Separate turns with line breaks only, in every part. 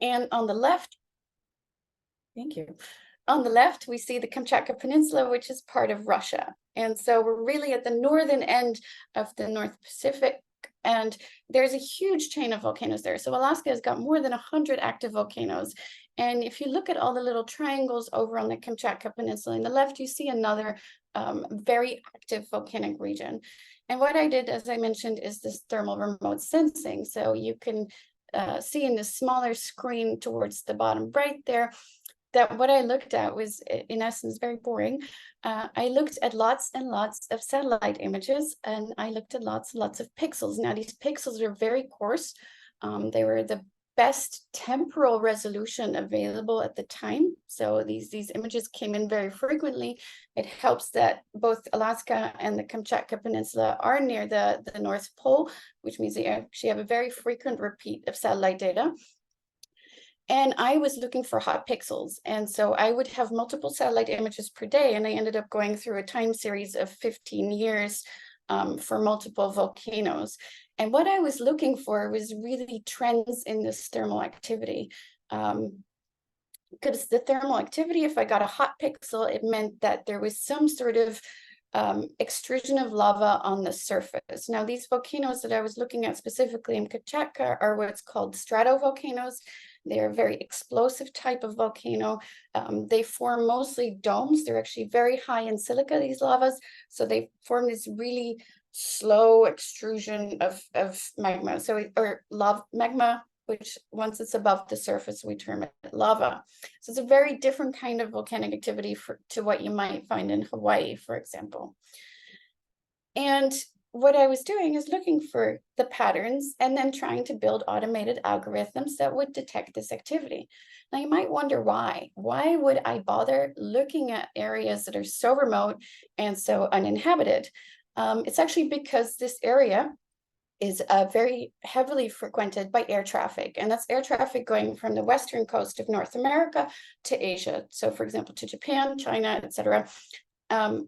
And on the left, thank you. On the left, we see the Kamchatka Peninsula, which is part of Russia. And so we're really at the northern end of the North Pacific, and there's a huge chain of volcanoes there. So Alaska has got more than 100 active volcanoes. And if you look at all the little triangles over on the Kamchatka Peninsula on the left, you see another very active volcanic region. And what I did, as I mentioned, is this thermal remote sensing. So you can see in the smaller screen towards the bottom right there, that what I looked at was, in essence, very boring. I looked at lots and lots of satellite images, and I looked at lots and lots of pixels. Now, these pixels are very coarse. They were the best temporal resolution available at the time. So these images came in very frequently. It helps that both Alaska and the Kamchatka Peninsula are near the North Pole, which means they actually have a very frequent repeat of satellite data. And I was looking for hot pixels. And so I would have multiple satellite images per day. And I ended up going through a time series of 15 years for multiple volcanoes. And what I was looking for was really trends in this thermal activity. Because the thermal activity, if I got a hot pixel, it meant that there was some sort of extrusion of lava on the surface. Now, these volcanoes that I was looking at specifically in Kamchatka are what's called stratovolcanoes. They're a very explosive type of volcano. They form mostly domes. They're actually very high in silica, these lavas. So they form this really slow extrusion of magma. So, or lava magma, which once it's above the surface, we term it lava. So it's a very different kind of volcanic activity to what you might find in Hawaii, for example. And what I was doing is looking for the patterns and then trying to build automated algorithms that would detect this activity. Now, you might wonder why. Why would I bother looking at areas that are so remote and so uninhabited? It's actually because this area is very heavily frequented by air traffic. And that's air traffic going from the western coast of North America to Asia. So, for example, to Japan, China, etc.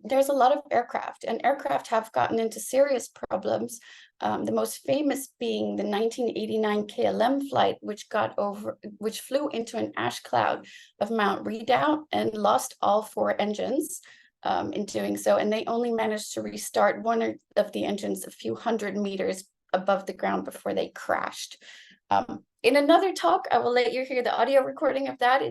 There's a lot of aircraft, and aircraft have gotten into serious problems. The most famous being the 1989 KLM flight, which flew into an ash cloud of Mount Redoubt and lost all 4 engines in doing so. And they only managed to restart one of the engines a few hundred meters above the ground before they crashed. In another talk, I will let you hear the audio recording of that.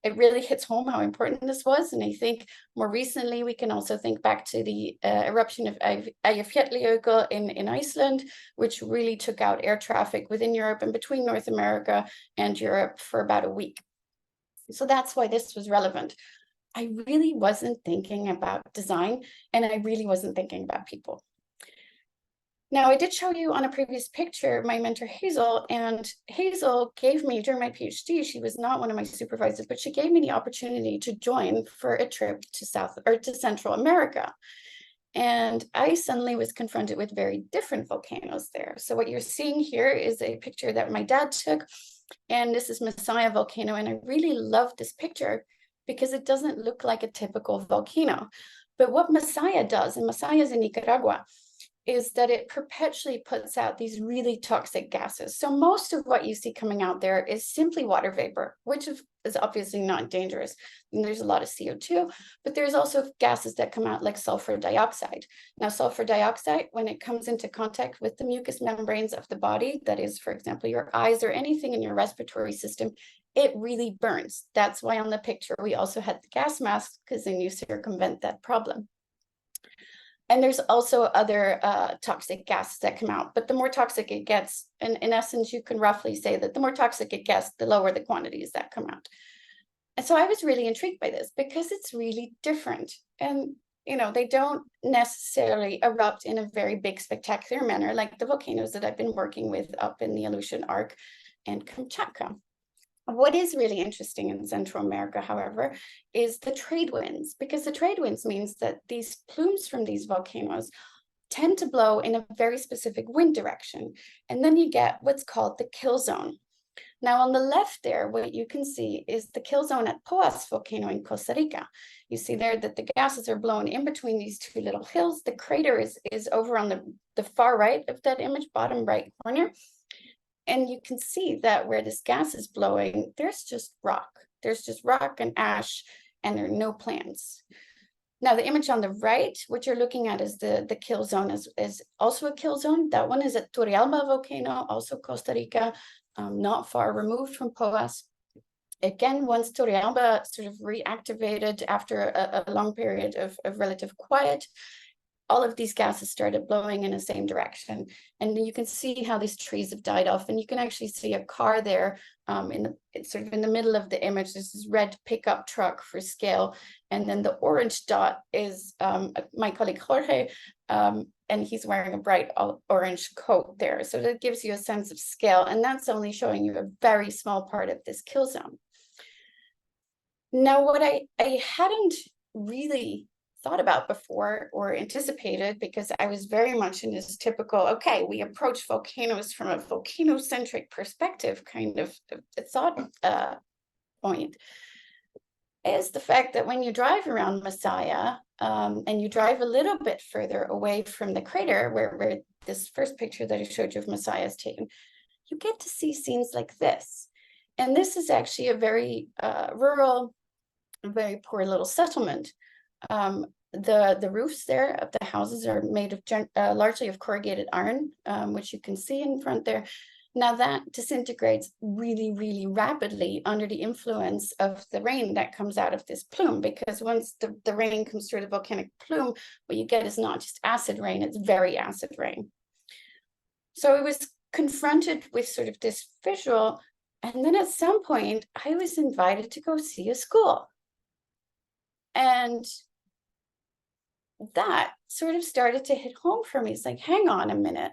It really hits home how important this was. And I think more recently, we can also think back to the eruption of Eyjafjallajökull in Iceland, which really took out air traffic within Europe and between North America and Europe for about a week. So that's why this was relevant. I really wasn't thinking about design, and I really wasn't thinking about people. Now, I did show you on a previous picture my mentor Hazel, and Hazel gave me, during my PhD, she was not one of my supervisors, but she gave me the opportunity to join for a trip to Central America. And I suddenly was confronted with very different volcanoes there. So what you're seeing here is a picture that my dad took, and this is Masaya volcano. And I really love this picture because it doesn't look like a typical volcano. But what Masaya does, and Masaya is in Nicaragua, is that it perpetually puts out these really toxic gases. So most of what you see coming out there is simply water vapor, which is obviously not dangerous. And there's a lot of CO2, but there's also gases that come out like sulfur dioxide. Now, sulfur dioxide, when it comes into contact with the mucous membranes of the body, that is, for example, your eyes or anything in your respiratory system, it really burns. That's why on the picture, we also had the gas mask, because then you circumvent that problem. And there's also other toxic gases that come out, but the more toxic it gets, and in essence, you can roughly say that the more toxic it gets, the lower the quantities that come out. And so I was really intrigued by this because it's really different. And, you know, they don't necessarily erupt in a very big, spectacular manner like the volcanoes that I've been working with up in the Aleutian Arc and Kamchatka. What is really interesting in Central America, however, is the trade winds, because the trade winds means that these plumes from these volcanoes tend to blow in a very specific wind direction. And then you get what's called the kill zone. Now, on the left there, what you can see is the kill zone at Poas volcano in Costa Rica. You see there that the gases are blown in between these 2 little hills. The crater is over on the far right of that image, bottom right corner. And you can see that where this gas is blowing, there's just rock. There's just rock and ash, and there are no plants. Now, the image on the right, what you're looking at is the kill zone, is also a kill zone. That one is at Turrialba volcano, also Costa Rica, not far removed from Poas. Again, once Turrialba sort of reactivated after a long period of relative quiet, all of these gases started blowing in the same direction. And you can see how these trees have died off. And you can actually see a car there it's sort of in the middle of the image. This is red pickup truck for scale. And then the orange dot is my colleague Jorge, and he's wearing a bright orange coat there. So that gives you a sense of scale. And that's only showing you a very small part of this kill zone. Now, what I hadn't really thought about before or anticipated, because I was very much in this typical, okay, we approach volcanoes from a volcanocentric perspective kind of thought point, is the fact that when you drive around Masaya and you drive a little bit further away from the crater where this first picture that I showed you of Masaya is taken, you get to see scenes like this. And this is actually a very rural, very poor little settlement. The roofs there of the houses are made of largely of corrugated iron, which you can see in front there. Now that disintegrates really, really rapidly under the influence of the rain that comes out of this plume, because once the rain comes through the volcanic plume, what you get is not just acid rain, it's very acid rain. So I was confronted with sort of this visual, and then at some point I was invited to go see a school. And that sort of started to hit home for me. It's like, hang on a minute.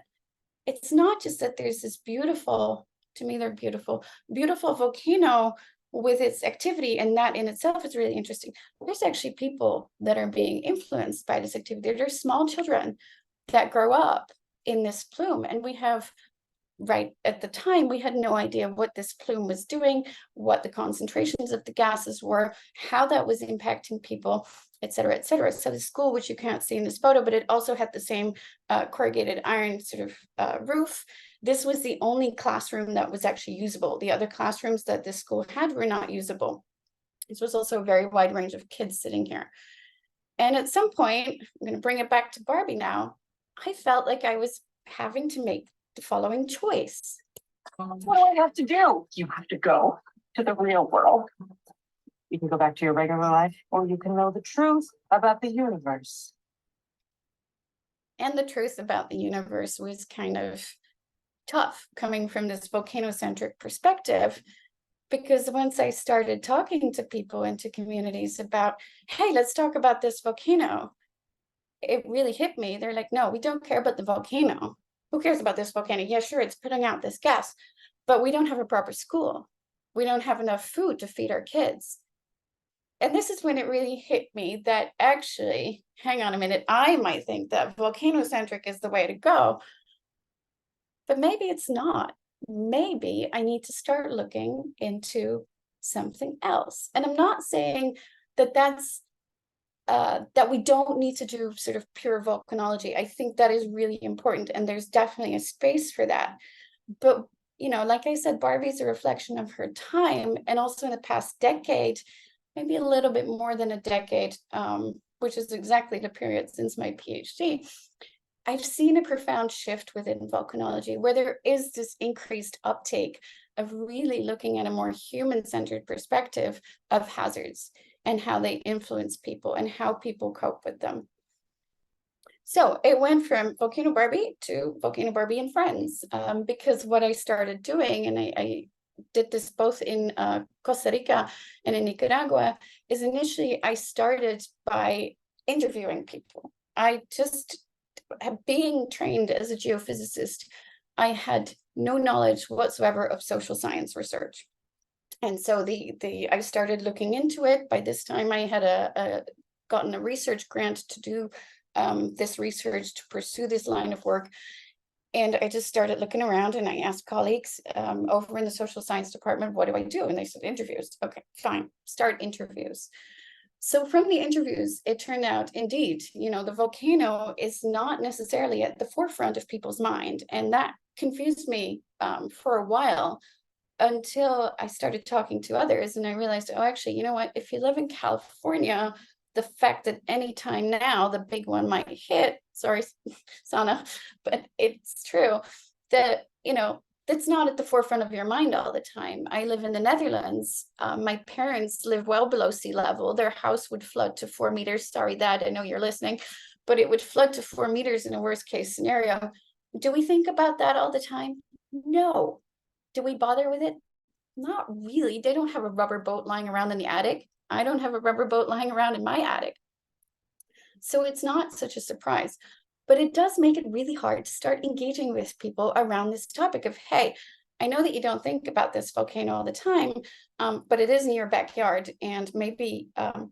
It's not just that there's this beautiful, to me, they're beautiful volcano with its activity, and that in itself is really interesting. There's actually people that are being influenced by this activity. There's small children that grow up in this plume, and we have, right at the time, we had no idea what this plume was doing, what the concentrations of the gases were, how that was impacting people, et cetera, et cetera. So the school, which you can't see in this photo, but it also had the same corrugated iron sort of roof. This was the only classroom that was actually usable. The other classrooms that this school had were not usable. This was also a very wide range of kids sitting here. And at some point, I'm going to bring it back to Barbie now, I felt like I was having to make the following choice.
What do I have to do? You have to go to the real world. You can go back to your regular life, or you can know the truth about the universe.
And the truth about the universe was kind of tough coming from this volcanocentric perspective, because once I started talking to people and to communities about, hey, let's talk about this volcano, it really hit me. They're like, no, we don't care about the volcano. Who cares about this volcano? Yeah, sure, it's putting out this gas, but we don't have a proper school. We don't have enough food to feed our kids. And this is when it really hit me that actually, hang on a minute, I might think that volcanocentric is the way to go, but maybe it's not. Maybe I need to start looking into something else. And I'm not saying that that's that we don't need to do sort of pure volcanology. I think that is really important, and there's definitely a space for that. But, you know, like I said, Barbie's a reflection of her time, and also in the past decade, maybe a little bit more than a decade, which is exactly the period since my PhD, I've seen a profound shift within volcanology, where there is this increased uptake of really looking at a more human-centered perspective of hazards and how they influence people and how people cope with them. So it went from Volcano Barbie to Volcano Barbie and Friends, because what I started doing, and I did this both in Costa Rica and in Nicaragua, is initially I started by interviewing people. I just, being trained as a geophysicist, I had no knowledge whatsoever of social science research. And so I started looking into it. By this time, I had gotten a research grant to do this research, to pursue this line of work. And I just started looking around, and I asked colleagues over in the social science department, what do I do? And they said, interviews. Okay, fine, start interviews. So from the interviews, it turned out, indeed, you know, the volcano is not necessarily at the forefront of people's mind. And that confused me for a while, until I started talking to others and I realized, oh, actually, you know what? If you live in California, the fact that anytime now the big one might hit, sorry, Sana, but it's true that, that's not at the forefront of your mind all the time. I live in the Netherlands. My parents live well below sea level. Their house would flood to 4 meters. Sorry, Dad, I know you're listening, but it would flood to 4 meters in a worst case scenario. Do we think about that all the time? No. Do we bother with it? Not really. They don't have a rubber boat lying around in the attic. I don't have a rubber boat lying around in my attic. So it's not such a surprise, but it does make it really hard to start engaging with people around this topic of, hey, I know that you don't think about this volcano all the time, but it is in your backyard, and maybe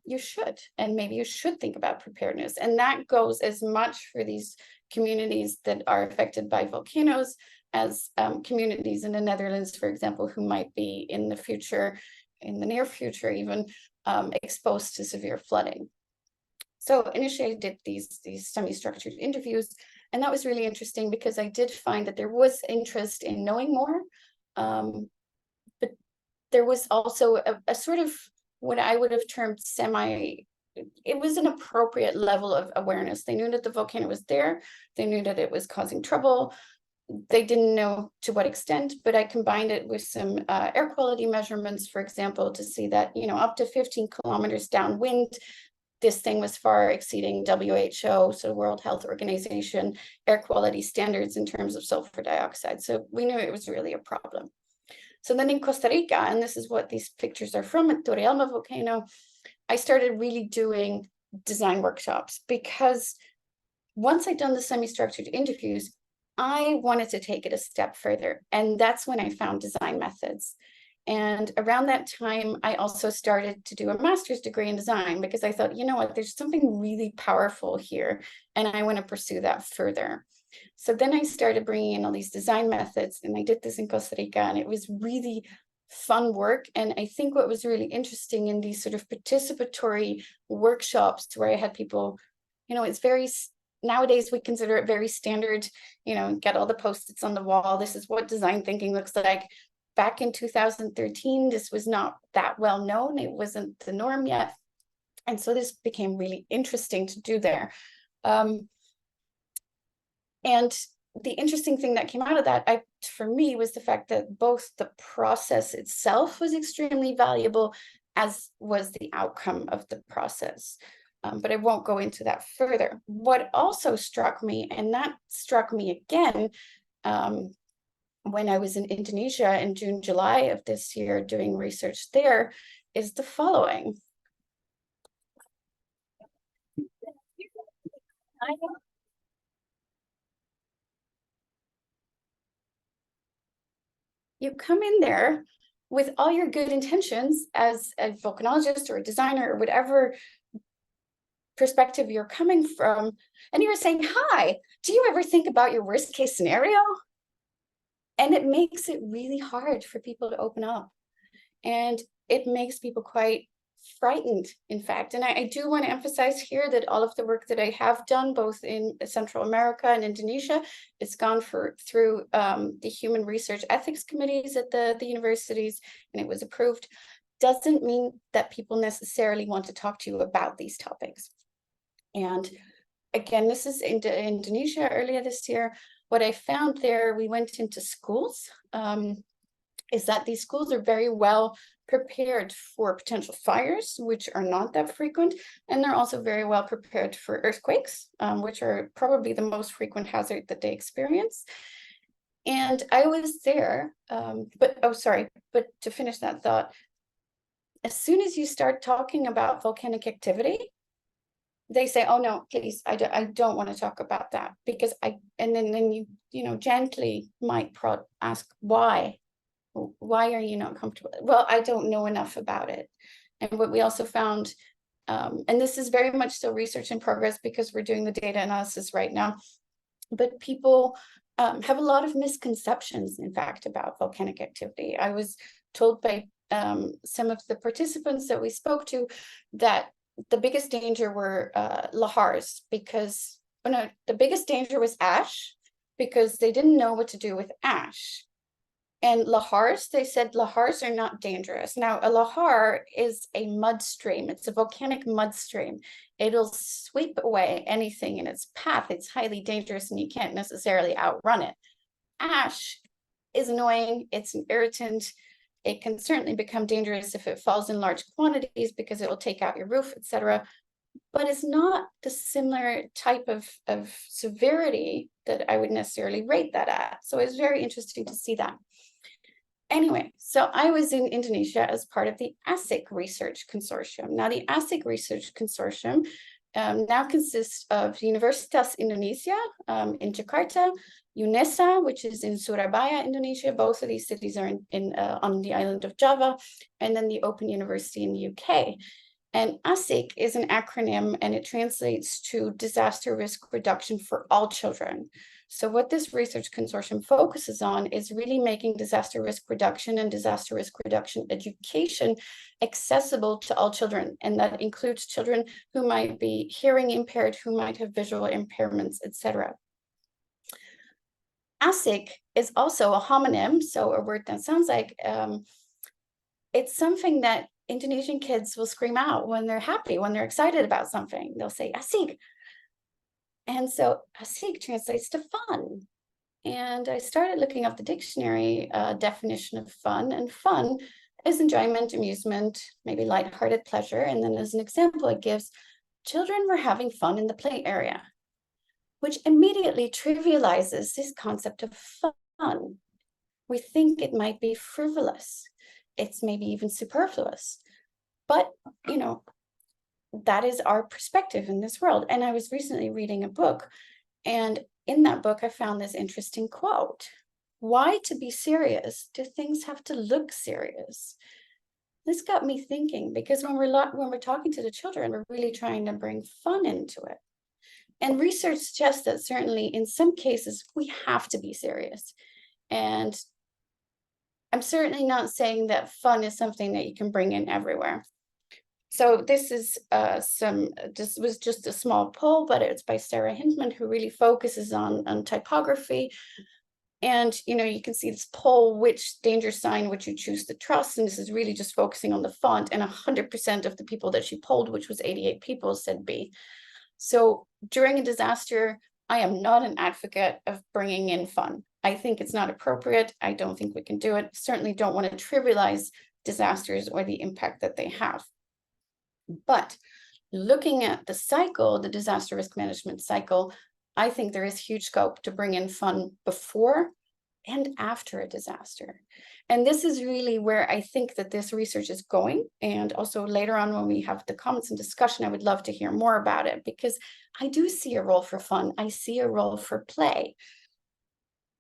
you should, and maybe you should think about preparedness. And that goes as much for these communities that are affected by volcanoes as communities in the Netherlands, for example, who might be in the future, in the near future even, exposed to severe flooding. So initially I did these semi-structured interviews, and that was really interesting because I did find that there was interest in knowing more, but there was also a sort of what I would have termed it was an appropriate level of awareness. They knew that the volcano was there, they knew that it was causing trouble. They didn't know to what extent, but I combined it with some air quality measurements, for example, to see that, up to 15 kilometers downwind, this thing was far exceeding WHO, so World Health Organization, air quality standards in terms of sulfur dioxide. So we knew it was really a problem. So then in Costa Rica, and this is what these pictures are from at Torrealba volcano, I started really doing design workshops, because once I'd done the semi-structured interviews, I wanted to take it a step further. And that's when I found design methods. And around that time, I also started to do a master's degree in design, because I thought, you know what, there's something really powerful here, and I want to pursue that further. So then I started bringing in all these design methods, and I did this in Costa Rica, and it was really fun work. And I think what was really interesting in these sort of participatory workshops where I had people, it's very, nowadays we consider it very standard, get all the post-its on the wall. This is what design thinking looks like. Back in 2013, this was not that well known. It wasn't the norm yet. And so this became really interesting to do there. And the interesting thing that came out of that, for me, was the fact that both the process itself was extremely valuable, as was the outcome of the process. But I won't go into that further. What also struck me, and that struck me again, when I was in Indonesia in June, July of this year doing research there, is the following. You come in there with all your good intentions as a volcanologist or a designer or whatever perspective you're coming from, and you're saying, hi, do you ever think about your worst case scenario? And it makes it really hard for people to open up, and it makes people quite frightened, in fact. And I do want to emphasize here that all of the work that I have done, both in Central America and Indonesia, it's gone through the human research ethics committees at the universities, and it was approved. Doesn't mean that people necessarily want to talk to you about these topics. And again, this is in Indonesia earlier this year. What I found there, we went into schools, is that these schools are very well prepared for potential fires, which are not that frequent, and they're also very well prepared for earthquakes, which are probably the most frequent hazard that they experience. And I was there, but to finish that thought, as soon as you start talking about volcanic activity, they say, oh no, please, I don't want to talk about that, because and then you gently might ask why are you not comfortable? Well, I don't know enough about it. And what we also found, and this is very much still research in progress because we're doing the data analysis right now, but people have a lot of misconceptions, in fact, about volcanic activity. I was told by some of the participants that we spoke to that the biggest danger were lahars, because the biggest danger was ash, because they didn't know what to do with ash. And lahars, they said lahars are not dangerous. Now, a lahar is a mud stream. It's a volcanic mud stream. It'll sweep away anything in its path. It's highly dangerous and you can't necessarily outrun it. Ash is annoying. It's an irritant. It can certainly become dangerous if it falls in large quantities because it will take out your roof, etc. But it's not the similar type of severity that I would necessarily rate that at. So it's very interesting to see that. Anyway, so I was in Indonesia as part of the ASIC Research Consortium. Now, the ASIC Research Consortium now consists of Universitas Indonesia in Jakarta, UNESA, which is in Surabaya, Indonesia. Both of these cities are on the island of Java, and then the Open University in the UK. And ASIC is an acronym, and it translates to Disaster Risk Reduction for All Children. So what this research consortium focuses on is really making disaster risk reduction and disaster risk reduction education accessible to all children. And that includes children who might be hearing impaired, who might have visual impairments, etc. ASIC is also a homonym, so a word that sounds like, it's something that Indonesian kids will scream out when they're happy, when they're excited about something. They'll say ASIC. And so ASIC translates to fun. And I started looking up the dictionary definition of fun, and fun is enjoyment, amusement, maybe lighthearted pleasure. And then as an example, it gives children were having fun in the play area, which immediately trivializes this concept of fun. We think it might be frivolous. It's maybe even superfluous. But, you know, that is our perspective in this world. And I was recently reading a book, and in that book, I found this interesting quote. Why, to be serious, do things have to look serious? This got me thinking, because when we're talking to the children, we're really trying to bring fun into it. And research suggests that certainly in some cases, we have to be serious. And I'm certainly not saying that fun is something that you can bring in everywhere. So this is this was just a small poll, but it's by Sarah Hindman, who really focuses on typography. And, you know, you can see this poll, which danger sign would you choose to trust? And this is really just focusing on the font, and 100% of the people that she polled, which was 88 people, said B. So during a disaster, I am not an advocate of bringing in fun. I think it's not appropriate. I don't think we can do it. Certainly don't want to trivialize disasters or the impact that they have. But looking at the cycle, the disaster risk management cycle, I think there is huge scope to bring in fun before and after a disaster. And this is really where I think that this research is going. And also later on, when we have the comments and discussion, I would love to hear more about it, because I do see a role for fun. I see a role for play.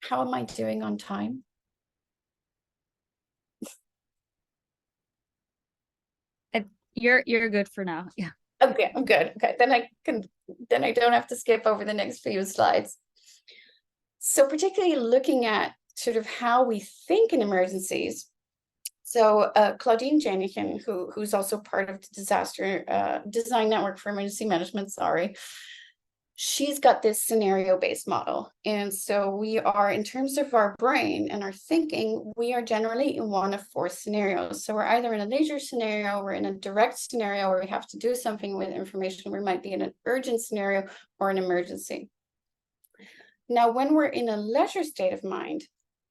How am I doing on time?
You're good for now. Yeah.
Okay, I'm good. Okay, then I don't have to skip over the next few slides. So particularly looking at sort of how we think in emergencies. So Claudine Janichen, who's also part of the Disaster Design Network for Emergency Management, she's got this scenario-based model. And so we are, in terms of our brain and our thinking, we are generally in one of 4 scenarios. So we're either in a leisure scenario, we're in a direct scenario where we have to do something with information, we might be in an urgent scenario or an emergency. Now, when we're in a leisure state of mind,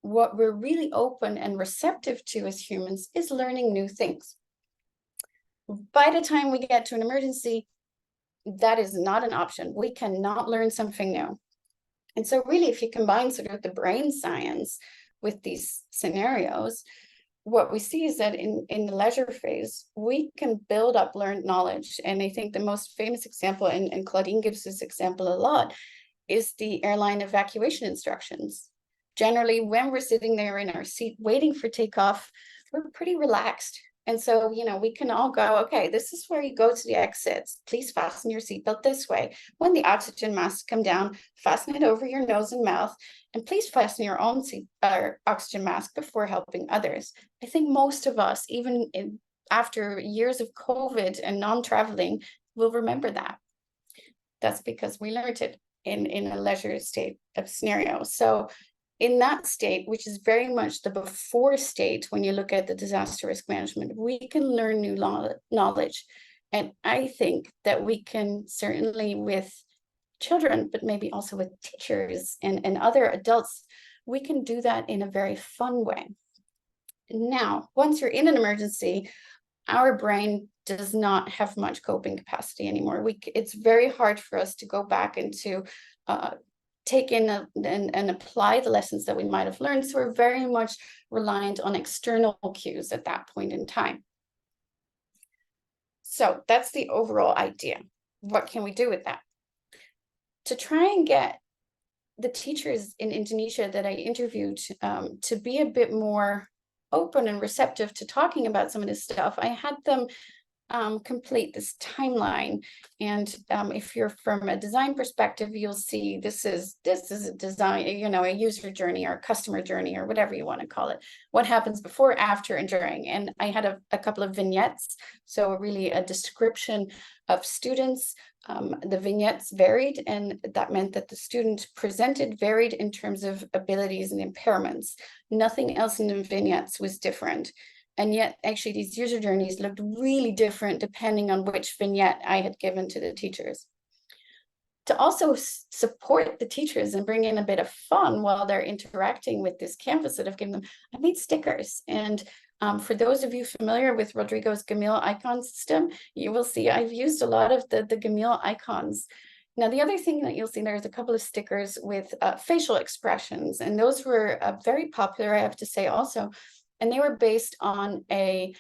what we're really open and receptive to as humans is learning new things. By the time we get to an emergency, that is not an option. We cannot learn something new. And so really, if you combine sort of the brain science with these scenarios, what we see is that in the leisure phase, we can build up learned knowledge. And I think the most famous example, and Claudine gives this example a lot, is the airline evacuation instructions. Generally, when we're sitting there in our seat waiting for takeoff, we're pretty relaxed. And so, you know, we can all go, okay, this is where you go to the exits. Please fasten your seatbelt this way. When the oxygen masks come down, fasten it over your nose and mouth, and please fasten your own oxygen mask before helping others. I think most of us, even after years of COVID and non-traveling, will remember that. That's because we learned it. in a leisure state of scenario. So in that state, which is very much the before state, when you look at the disaster risk management, we can learn new knowledge. And I think that we can certainly with children, but maybe also with teachers and other adults, we can do that in a very fun way. Now, once you're in an emergency, our brain does not have much coping capacity anymore. It's very hard for us to go back and to take in and apply the lessons that we might have learned. So we're very much reliant on external cues at that point in time. So that's the overall idea. What can we do with that? To try and get the teachers in Indonesia that I interviewed to be a bit more open and receptive to talking about some of this stuff, I had them complete this timeline. And if you're from a design perspective, you'll see this is a design, a user journey or customer journey or whatever you want to call it. What happens before, after, and during. And I had a couple of vignettes, so really a description of students. The vignettes varied, and that meant that the student presented varied in terms of abilities and impairments. Nothing else in the vignettes was different. And yet, actually, these user journeys looked really different depending on which vignette I had given to the teachers. To also support the teachers and bring in a bit of fun while they're interacting with this canvas that I've given them, I made stickers. And for those of you familiar with Rodrigo's Gamil icon system, you will see I've used a lot of the Gamil icons. Now, the other thing that you'll see, there's a couple of stickers with facial expressions, and those were very popular, I have to say also. And they were based on a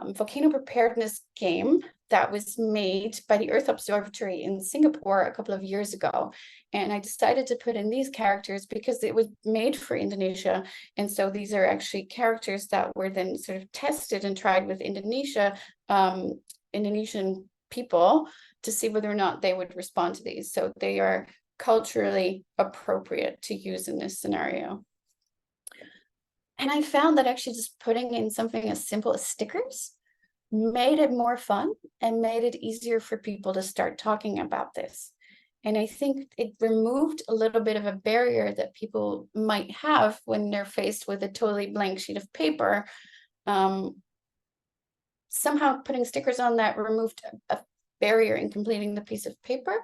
volcano preparedness game that was made by the Earth Observatory in Singapore a couple of years ago. And I decided to put in these characters because it was made for Indonesia. And so these are actually characters that were then sort of tested and tried with Indonesian people to see whether or not they would respond to these. So they are culturally appropriate to use in this scenario. And I found that actually just putting in something as simple as stickers made it more fun and made it easier for people to start talking about this. And I think it removed a little bit of a barrier that people might have when they're faced with a totally blank sheet of paper. Somehow putting stickers on that removed a barrier in completing the piece of paper,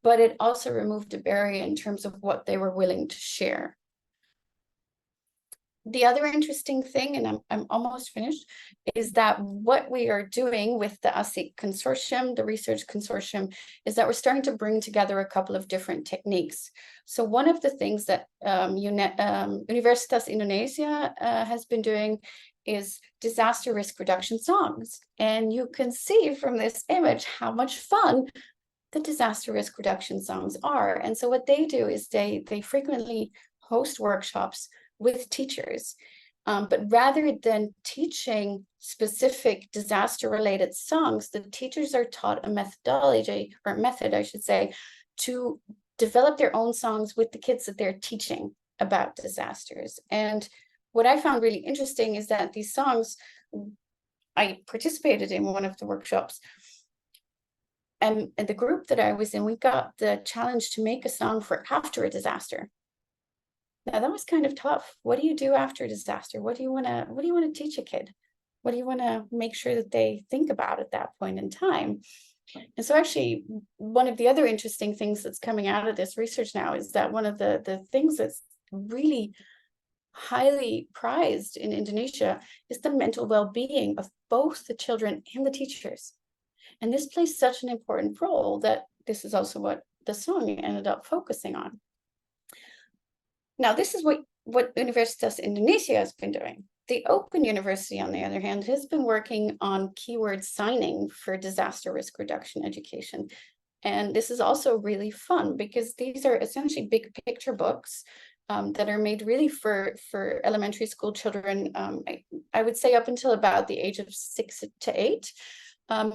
but it also removed a barrier in terms of what they were willing to share. The other interesting thing, and I'm almost finished, is that what we are doing with the ASIC consortium, the research consortium, is that we're starting to bring together a couple of different techniques. So one of the things that Universitas Indonesia has been doing is disaster risk reduction songs. And you can see from this image how much fun the disaster risk reduction songs are. And so what they do is they frequently host workshops with teachers, but rather than teaching specific disaster-related songs, the teachers are taught a methodology, or method, I should say, to develop their own songs with the kids that they're teaching about disasters. And what I found really interesting is that these songs, I participated in one of the workshops, and the group that I was in, we got the challenge to make a song for after a disaster. Now that was kind of tough. What do you do after a disaster? What do you want to teach a kid? What do you want to make sure that they think about at that point in time? And so actually, one of the other interesting things that's coming out of this research now is that one of the things that's really highly prized in Indonesia is the mental well-being of both the children and the teachers. And this plays such an important role that this is also what the song ended up focusing on. Now, this is what Universitas Indonesia has been doing. The Open University, on the other hand, has been working on keyword signing for disaster risk reduction education. And this is also really fun because these are essentially big picture books that are made really for elementary school children, I would say up until about the age of 6 to 8,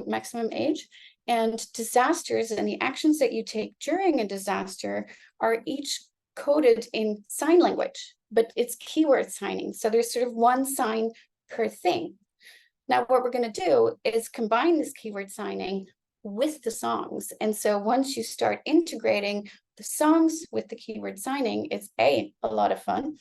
maximum age. And disasters and the actions that you take during a disaster are each coded in sign language, but it's keyword signing. So there's sort of one sign per thing. Now, what we're going to do is combine this keyword signing with the songs. And so once you start integrating the songs with the keyword signing, it's A, a lot of fun.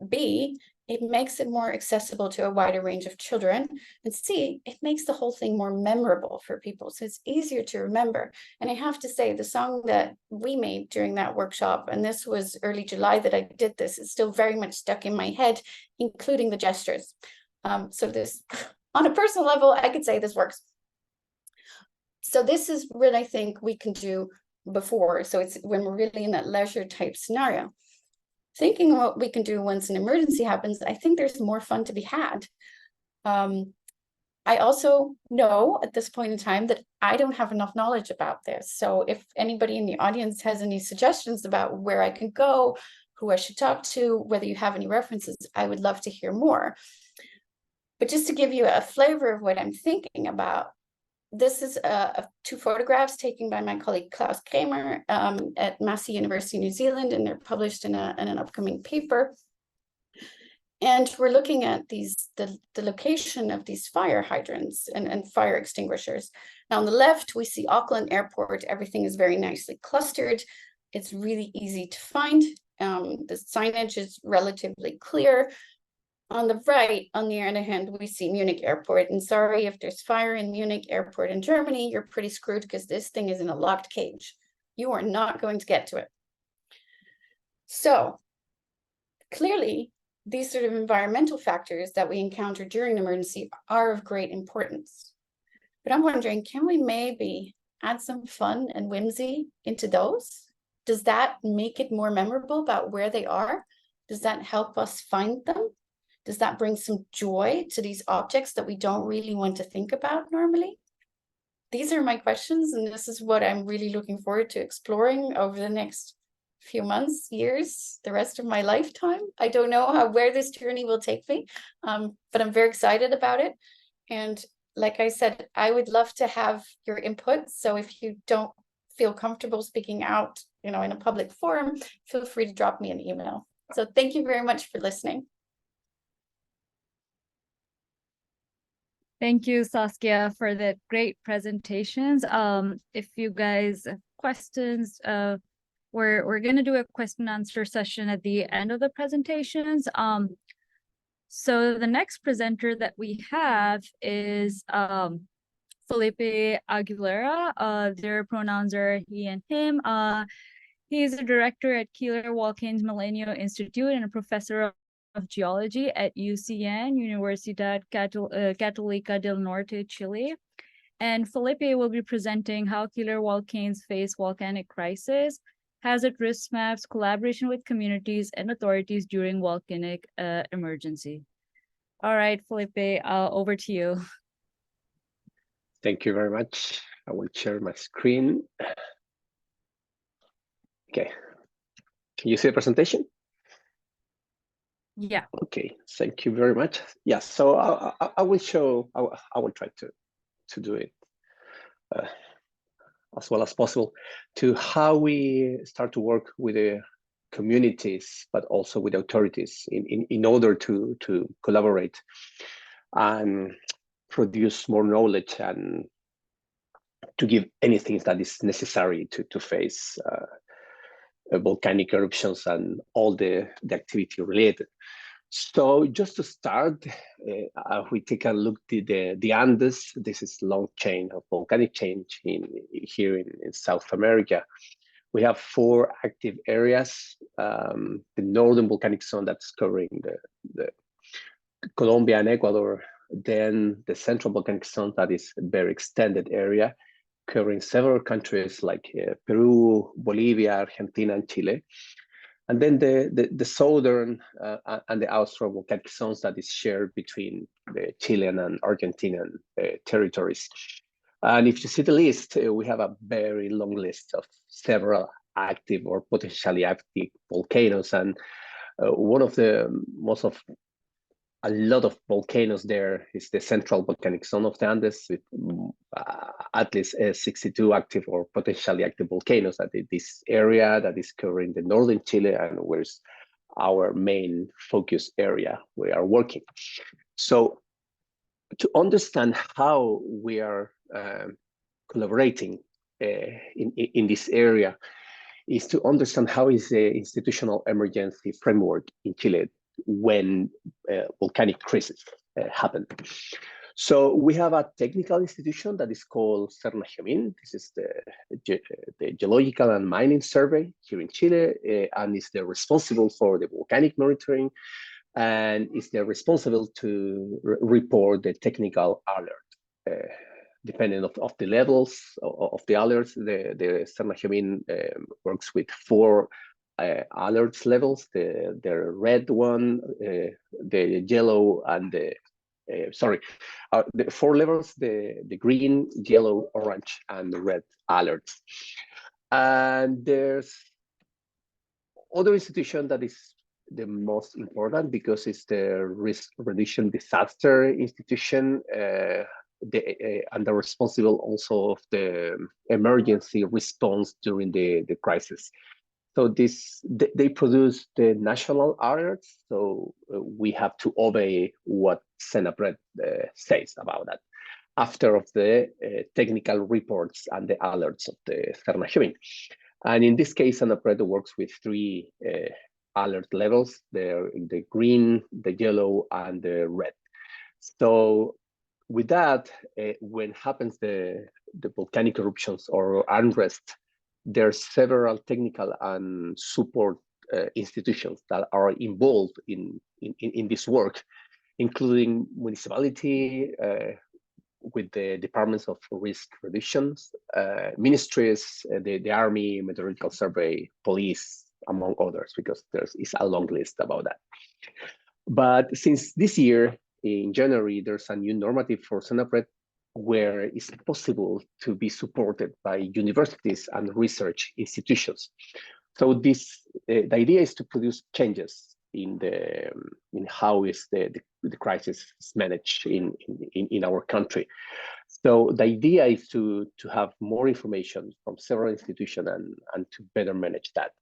B, it makes it more accessible to a wider range of children. And C, it makes the whole thing more memorable for people. So it's easier to remember. And I have to say, the song that we made during that workshop, and this was early July that I did this, is still very much stuck in my head, including the gestures. So this, on a personal level, I could say this works. So this is what I think we can do before. So it's when we're really in that leisure type scenario. Thinking what we can do once an emergency happens, I think there's more fun to be had. I also know at this point in time that I don't have enough knowledge about this. So if anybody in the audience has any suggestions about where I can go, who I should talk to, whether you have any references, I would love to hear more. But just to give you a flavor of what I'm thinking about, this is two photographs taken by my colleague Klaus Kramer at Massey University, New Zealand, and they're published in an upcoming paper. And we're looking at the location of these fire hydrants and fire extinguishers. Now on the left, we see Auckland Airport. Everything is very nicely clustered. It's really easy to find. The signage is relatively clear. On the right, on the other hand, we see Munich Airport. And sorry, if there's fire in Munich Airport in Germany, you're pretty screwed because this thing is in a locked cage. You are not going to get to it. So clearly, these sort of environmental factors that we encounter during an emergency are of great importance. But I'm wondering, can we maybe add some fun and whimsy into those? Does that make it more memorable about where they are? Does that help us find them? Does that bring some joy to these objects that we don't really want to think about normally? These are my questions, and this is what I'm really looking forward to exploring over the next few months, years, the rest of my lifetime. I don't know where this journey will take me, but I'm very excited about it. And like I said, I would love to have your input. So if you don't feel comfortable speaking out, in a public forum, feel free to drop me an email. So thank you very much for listening.
Thank you, Saskia, for the great presentations. If you guys have questions, we're going to do a question and answer session at the end of the presentations. So the next presenter that we have is Felipe Aguilera. Their pronouns are he and him. He is a director at Keeler Walken's Millennium Institute and a professor of geology at UCN, Universidad Católica del Norte, Chile. And Felipe will be presenting how Keeler Walken's face volcanic crisis, hazard risk maps, collaboration with communities and authorities during volcanic emergency. All right, Felipe, over to you.
Thank you very much. I will share my screen. Okay. Can you see the presentation?
Yeah.
Okay, thank you very much. Yeah, so I will show, I will try to do it as well as possible, to how we start to work with the communities, but also with authorities in order to collaborate and produce more knowledge and to give anything that is necessary to face volcanic eruptions and all the activity related. So just to start, we take a look at the Andes. This is a long chain of volcanic change here in South America. We have 4 active areas. The northern volcanic zone that's covering the Colombia and Ecuador. Then the central volcanic zone that is a very extended area, covering several countries like Peru, Bolivia, Argentina, and Chile. And then the southern and the austral volcanic zones that is shared between the Chilean and Argentinian territories. And if you see the list, we have a very long list of several active or potentially active volcanoes. And one of the a lot of volcanoes there is the central volcanic zone of the Andes, with at least 62 active or potentially active volcanoes at this area that is covering the northern Chile, and where's our main focus area we are working. So to understand how we are collaborating in this area is to understand how is the institutional emergency framework in Chile when volcanic crises happen. So we have a technical institution that is called CERNAGEMIN. This is the Geological and Mining Survey here in Chile, and is the responsible for the volcanic monitoring, and is the responsible to report the technical alert. Depending of the levels of the alerts, the CERNAGEMIN works with 4 alerts levels: the red one, the yellow, and the the 4 levels: the green, yellow, orange, and the red alerts. And there's other institution that is the most important because it's the risk reduction disaster institution, and the responsible also of the emergency response during the crisis. So they produce the national alerts, so we have to obey what CENAPRED says about that after of the technical reports and the alerts of the CERNAGEMIN. And in this case, CENAPRED works with 3 alert levels: the green, the yellow, and the red. So with that, when happens the volcanic eruptions or unrest, there are several technical and support institutions that are involved in this work, including municipality, with the departments of risk reductions, ministries, the Army, Meteorological Survey, police, among others, because is a long list about that. But since this year, in January, there's a new normative for CENAPRED where it's possible to be supported by universities and research institutions. So the idea is to produce changes in how is the crisis is managed in our country. So the idea is to have more information from several institutions and to better manage that,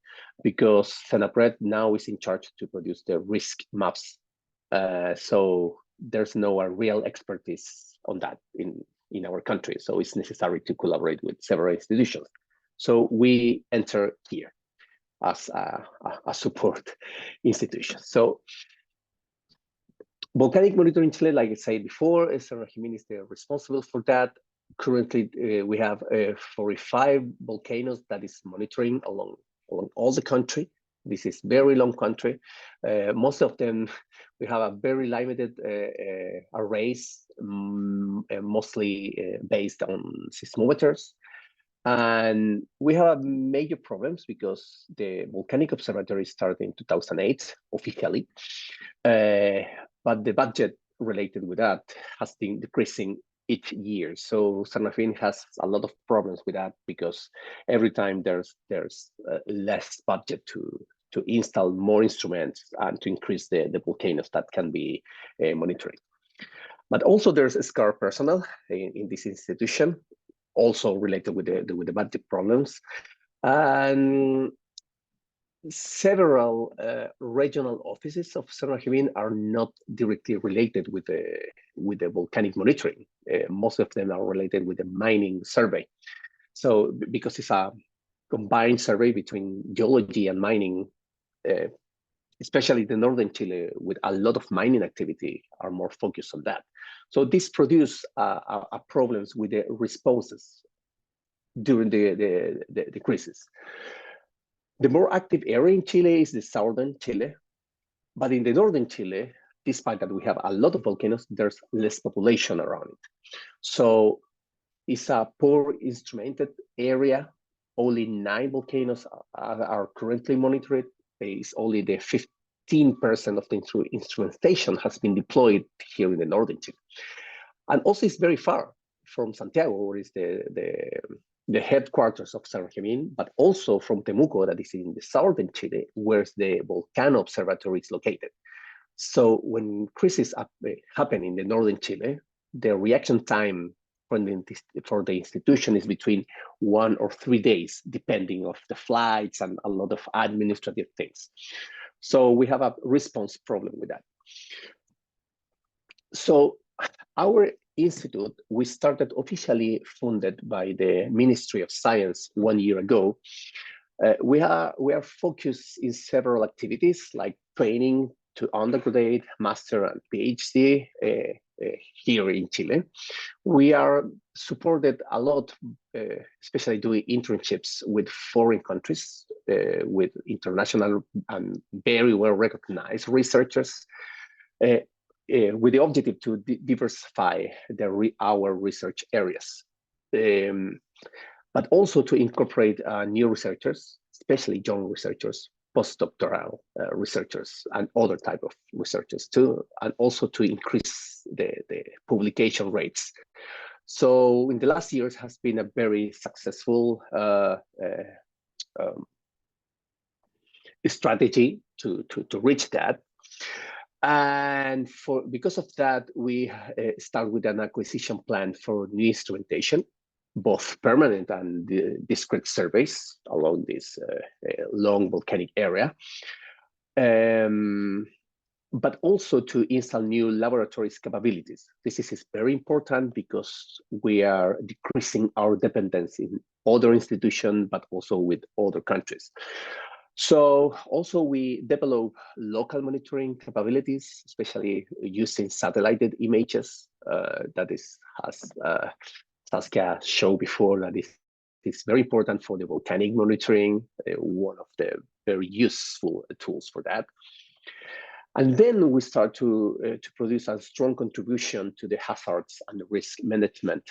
because CENAPRED now is in charge to produce the risk maps. So there's no real expertise on that in our country. So it's necessary to collaborate with several institutions. So we enter here as a support institution. So volcanic monitoring Chile, like I said before, CERNAGEMIN is responsible for that. Currently, we have 45 volcanoes that is monitoring along all the country. This is very long country. Most of them, we have a very limited arrays, mostly based on seismometers. And we have major problems because the volcanic observatory started in 2008 officially, but the budget related with that has been decreasing each year. So CERNAGEMIN has a lot of problems with that because every time there's less budget to install more instruments and to increase the volcanoes that can be monitored. But also there's scarce personnel in this institution, also related with the budget problems, and several regional offices of CERNAGEMIN are not directly related with the volcanic monitoring. Most of them are related with the mining survey. So because it's a combined survey between geology and mining, especially the northern Chile with a lot of mining activity are more focused on that. So this produces problems with the responses during the crisis. The more active area in Chile is the southern Chile, but in the northern Chile, despite that we have a lot of volcanoes, there's less population around it. So it's a poor instrumented area. Only 9 volcanoes are currently monitored. It's only the 15% of the instrumentation has been deployed here in the northern Chile. And also it's very far from Santiago, where is the headquarters of CERNAGEMIN, but also from Temuco, that is in the southern Chile, where the volcano observatory is located. So when crises happen in the northern Chile, the reaction time for the institution is between 1 or 3 days, depending on the flights and a lot of administrative things. So we have a response problem with that. So our institute, we started officially funded by the Ministry of Science 1 year ago. We are focused in several activities like training to undergraduate, master, and PhD here in Chile. We are supported a lot, especially doing internships with foreign countries, with international and very well recognized researchers, with the objective to diversify our research areas. But also to incorporate new researchers, especially young researchers, postdoctoral researchers, and other type of researchers too, and also to increase the publication rates. So in the last years has been a very successful strategy to reach that. And because of that, we start with an acquisition plan for new instrumentation, both permanent and discrete surveys along this long volcanic area, but also to install new laboratories capabilities. This is very important because we are decreasing our dependence in other institutions, but also with other countries. So also we develop local monitoring capabilities, especially using satellite images. That is, as Saskia showed before, that is very important for the volcanic monitoring, one of the very useful tools for that. And then we start to produce a strong contribution to the hazards and the risk management,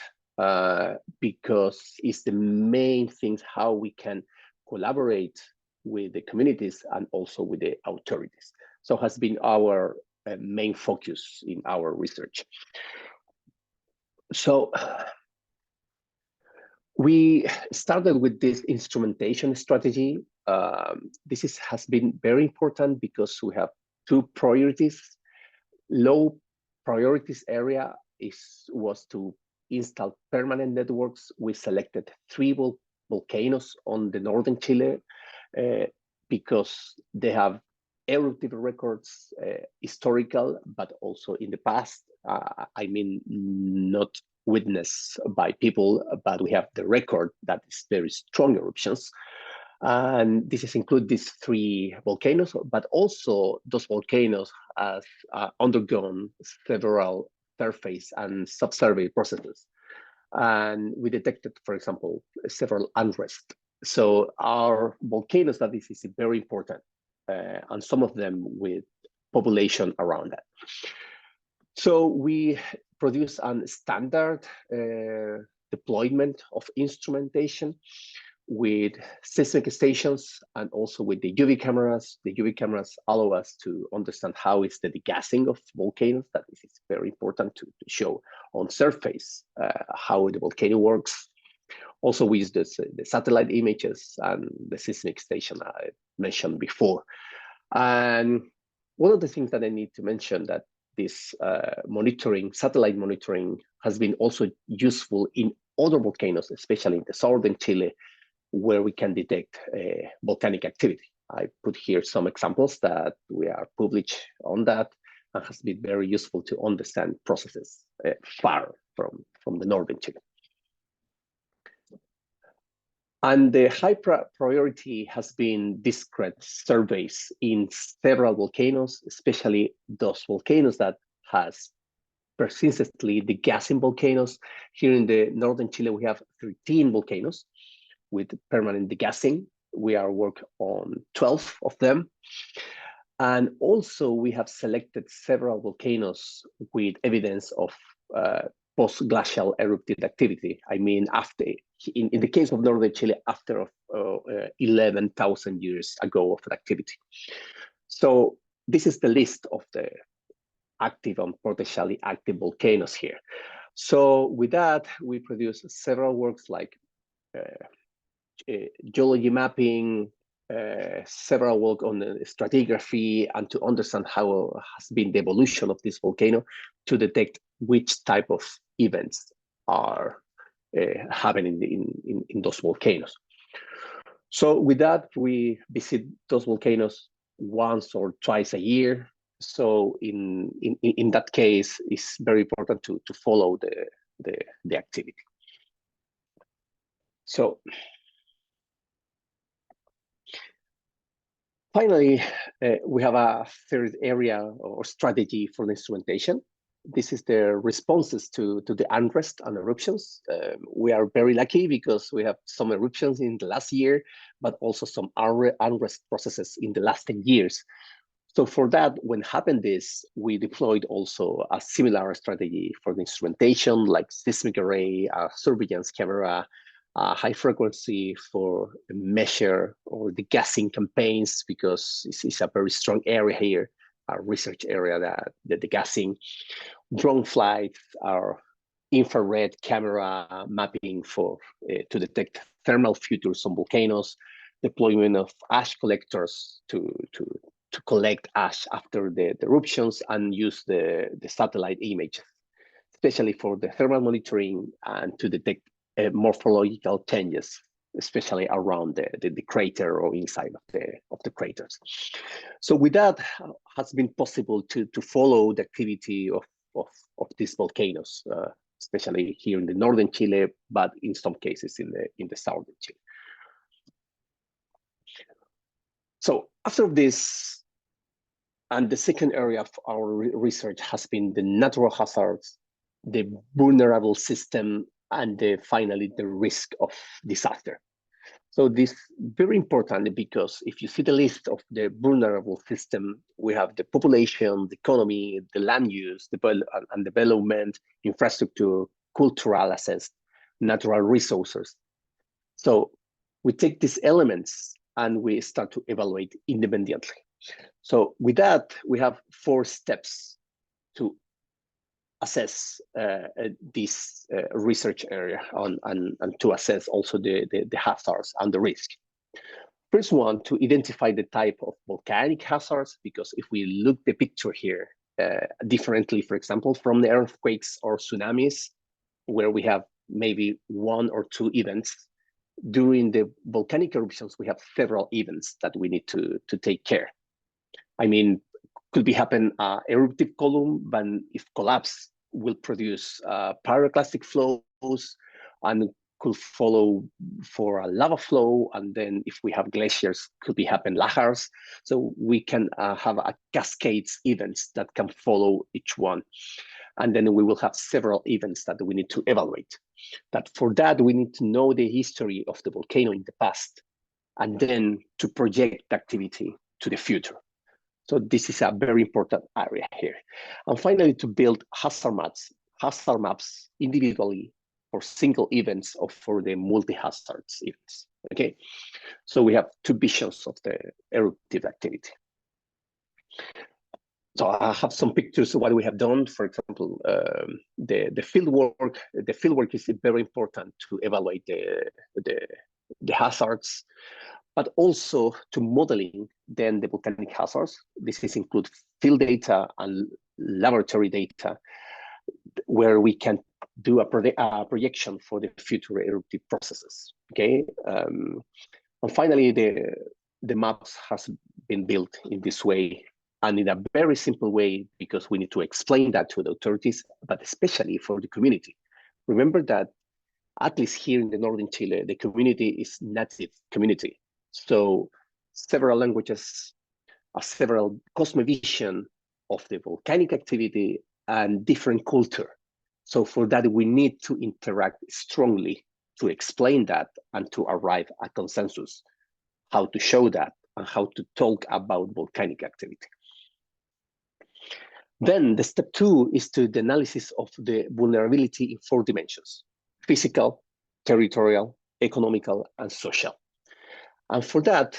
because it's the main things how we can collaborate with the communities and also with the authorities. So has been our main focus in our research. So we started with this instrumentation strategy. This has been very important because we have two priorities. Low priorities area was to install permanent networks. We selected 3 volcanoes on the northern Chile because they have eruptive records, historical, but also in the past. I mean, not witnessed by people, but we have the record that is very strong eruptions. And this is include these 3 volcanoes, but also those volcanoes have undergone several surface and subsurvey processes. And we detected, for example, several unrest. So our volcanoes, that is very important, and some of them with population around that. So we produce a standard deployment of instrumentation with seismic stations and also with the UV cameras. The UV cameras allow us to understand how is the degassing of volcanoes. That is very important to show on surface how the volcano works. Also, we use the satellite images and the seismic station I mentioned before. And one of the things that I need to mention that this monitoring, satellite monitoring, has been also useful in other volcanoes, especially in the southern Chile, where we can detect volcanic activity. I put here some examples that we are published on that and has been very useful to understand processes far from the northern Chile. And the high priority has been discrete surveys in several volcanoes, especially those volcanoes that has persistently degassing volcanoes. Here in the northern Chile, we have 13 volcanoes with permanent degassing. We are working on 12 of them. And also we have selected several volcanoes with evidence of post-glacial eruptive activity. I mean, after, in the case of northern Chile, after 11,000 years ago of activity. So this is the list of the active and potentially active volcanoes here. So with that, we produce several works like geology mapping, several work on the stratigraphy, and to understand how has been the evolution of this volcano to detect which type of events are happening in those volcanoes. So with that, we visit those volcanoes once or twice a year So in that case, it's very important to follow the activity. So finally, we have a third area or strategy for the instrumentation. This is the responses to the unrest and eruptions. We are very lucky because we have some eruptions in the last year, but also some unrest processes in the last 10 years. So for that, when happened this, we deployed also a similar strategy for the instrumentation, like seismic array, surveillance camera, high frequency for measure or the gassing campaigns, because it's a very strong area here, a research area that the gassing, drone flights, our infrared camera mapping for to detect thermal futures on volcanoes, deployment of ash collectors to collect ash after the eruptions and use the satellite image, especially for the thermal monitoring and to detect morphological changes, especially around the crater or inside of the craters. So with that, has been possible to follow the activity of these volcanoes, especially here in the northern Chile, but in some cases in the southern Chile. So after this, and the second area of our research has been the natural hazards, the vulnerable system, and finally the risk of disaster. So this is very important because if you see the list of the vulnerable system, we have the population, the economy, the land use, and development, infrastructure, cultural assets, natural resources. So we take these elements and we start to evaluate independently. So with that, we have 4 steps to assess this research area and to assess also the hazards and the risk. First one, to identify the type of volcanic hazards, because if we look the picture here differently, for example, from the earthquakes or tsunamis, where we have maybe 1 or 2 events, during the volcanic eruptions, we have several events that we need to take care. I mean, could be happen eruptive column, but if collapse will produce pyroclastic flows and could follow for a lava flow. And then if we have glaciers, could be happen lahars. So we can have a cascades events that can follow each one. And then we will have several events that we need to evaluate. That for that, we need to know the history of the volcano in the past, and then to project the activity to the future. So this is a very important area here. And finally, to build hazard maps individually for single events or for the multi-hazards events, okay? So we have 2 visions of the eruptive activity. So I have some pictures of what we have done. For example, the field work. The field work is very important to evaluate the hazards, but also to modeling then the volcanic hazards. This is include field data and laboratory data, where we can do a projection for the future eruptive processes. Okay, and finally, the maps has been built in this way, and in a very simple way, because we need to explain that to the authorities, but especially for the community. Remember that at least here in the northern Chile, the community is native community. So several languages, several cosmovision of the volcanic activity and different culture. So for that, we need to interact strongly to explain that and to arrive at consensus, how to show that and how to talk about volcanic activity. Then the step 2 is to the analysis of the vulnerability in 4 dimensions: physical, territorial, economical, and social. And for that,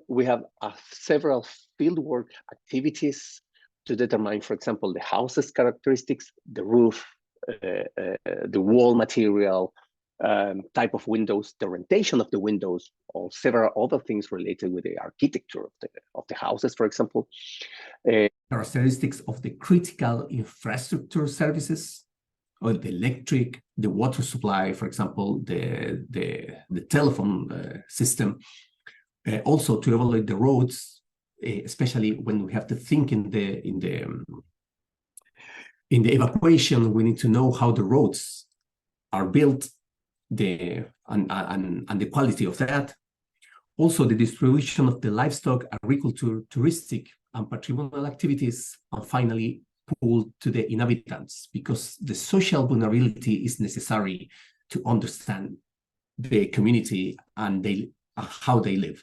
we have several fieldwork activities to determine, for example, the house's characteristics, the roof, the wall material, type of windows, the orientation of the windows, or several other things related with the architecture of the houses, for example.
Characteristics of the critical infrastructure services, or the electric, the water supply, for example, the telephone system. Also to evaluate the roads, especially when we have to think in the evacuation. We need to know how the roads are built, and the quality of that. Also, the distribution of the livestock, agriculture, touristic, and patrimonial activities, and finally, pulled to the inhabitants, because the social vulnerability is necessary to understand the community and how they live.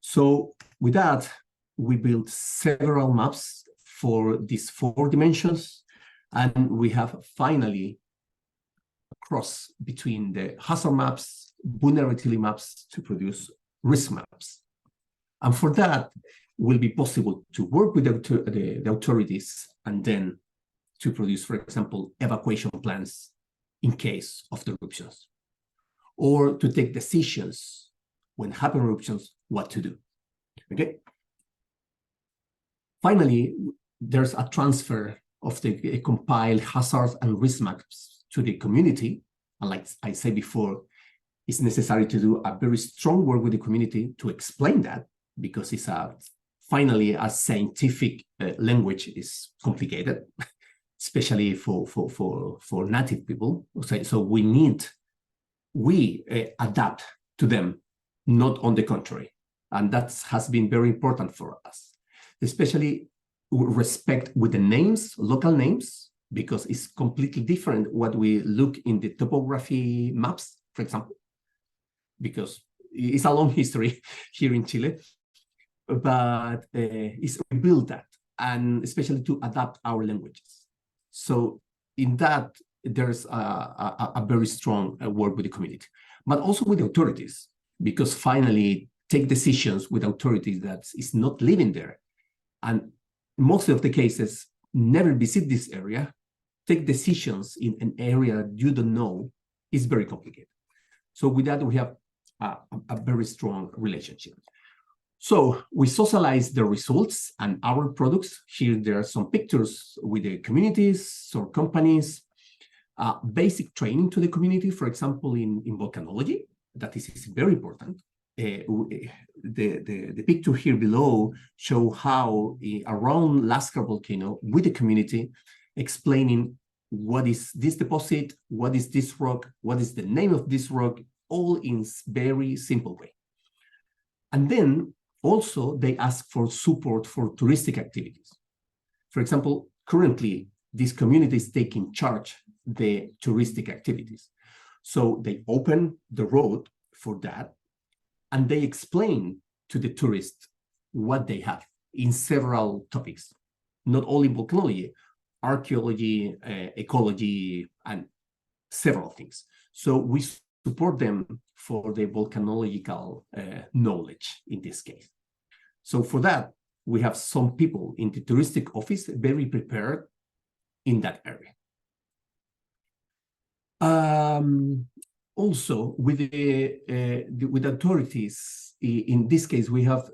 So with that, we built several maps for these 4 dimensions, and we have finally a cross between the hazard maps, vulnerability maps to produce risk maps. And for that, will be possible to work with the authorities and then to produce, for example, evacuation plans in case of the eruptions, or to take decisions when happen eruptions, what to do. Okay. Finally, there's a transfer of the compiled hazards and risk maps to the community. And like I said before, it's necessary to do a very strong work with the community to explain that, because it's finally a scientific language is complicated, especially for native people. So we adapt to them, not on the contrary. And that has been very important for us, especially respect with the names, local names, because it's completely different what we look in the topography maps, for example, because it's a long history here in Chile, but it's rebuilt that, and especially to adapt our languages. So in that, there's a very strong work with the community, but also with the authorities, because finally take decisions with authorities that is not living there. And most of the cases never visit this area, take decisions in an area you don't know is very complicated. So with that, we have a very strong relationship. So we socialize the results and our products. Here there are some pictures with the communities or companies, basic training to the community, for example, in volcanology. That is very important. The picture here below show how around Lascar volcano with the community, explaining what is this deposit, what is this rock, what is the name of this rock, all in very simple way. And then also they ask for support for touristic activities. For example, currently this community is taking charge the touristic activities. So they open the road for that, and they explain to the tourists what they have in several topics, not only volcanology, archaeology, ecology, and several things. So we support them for the volcanological knowledge in this case. So for that, we have some people in the touristic office very prepared in that area. Also, with with authorities, in this case, we have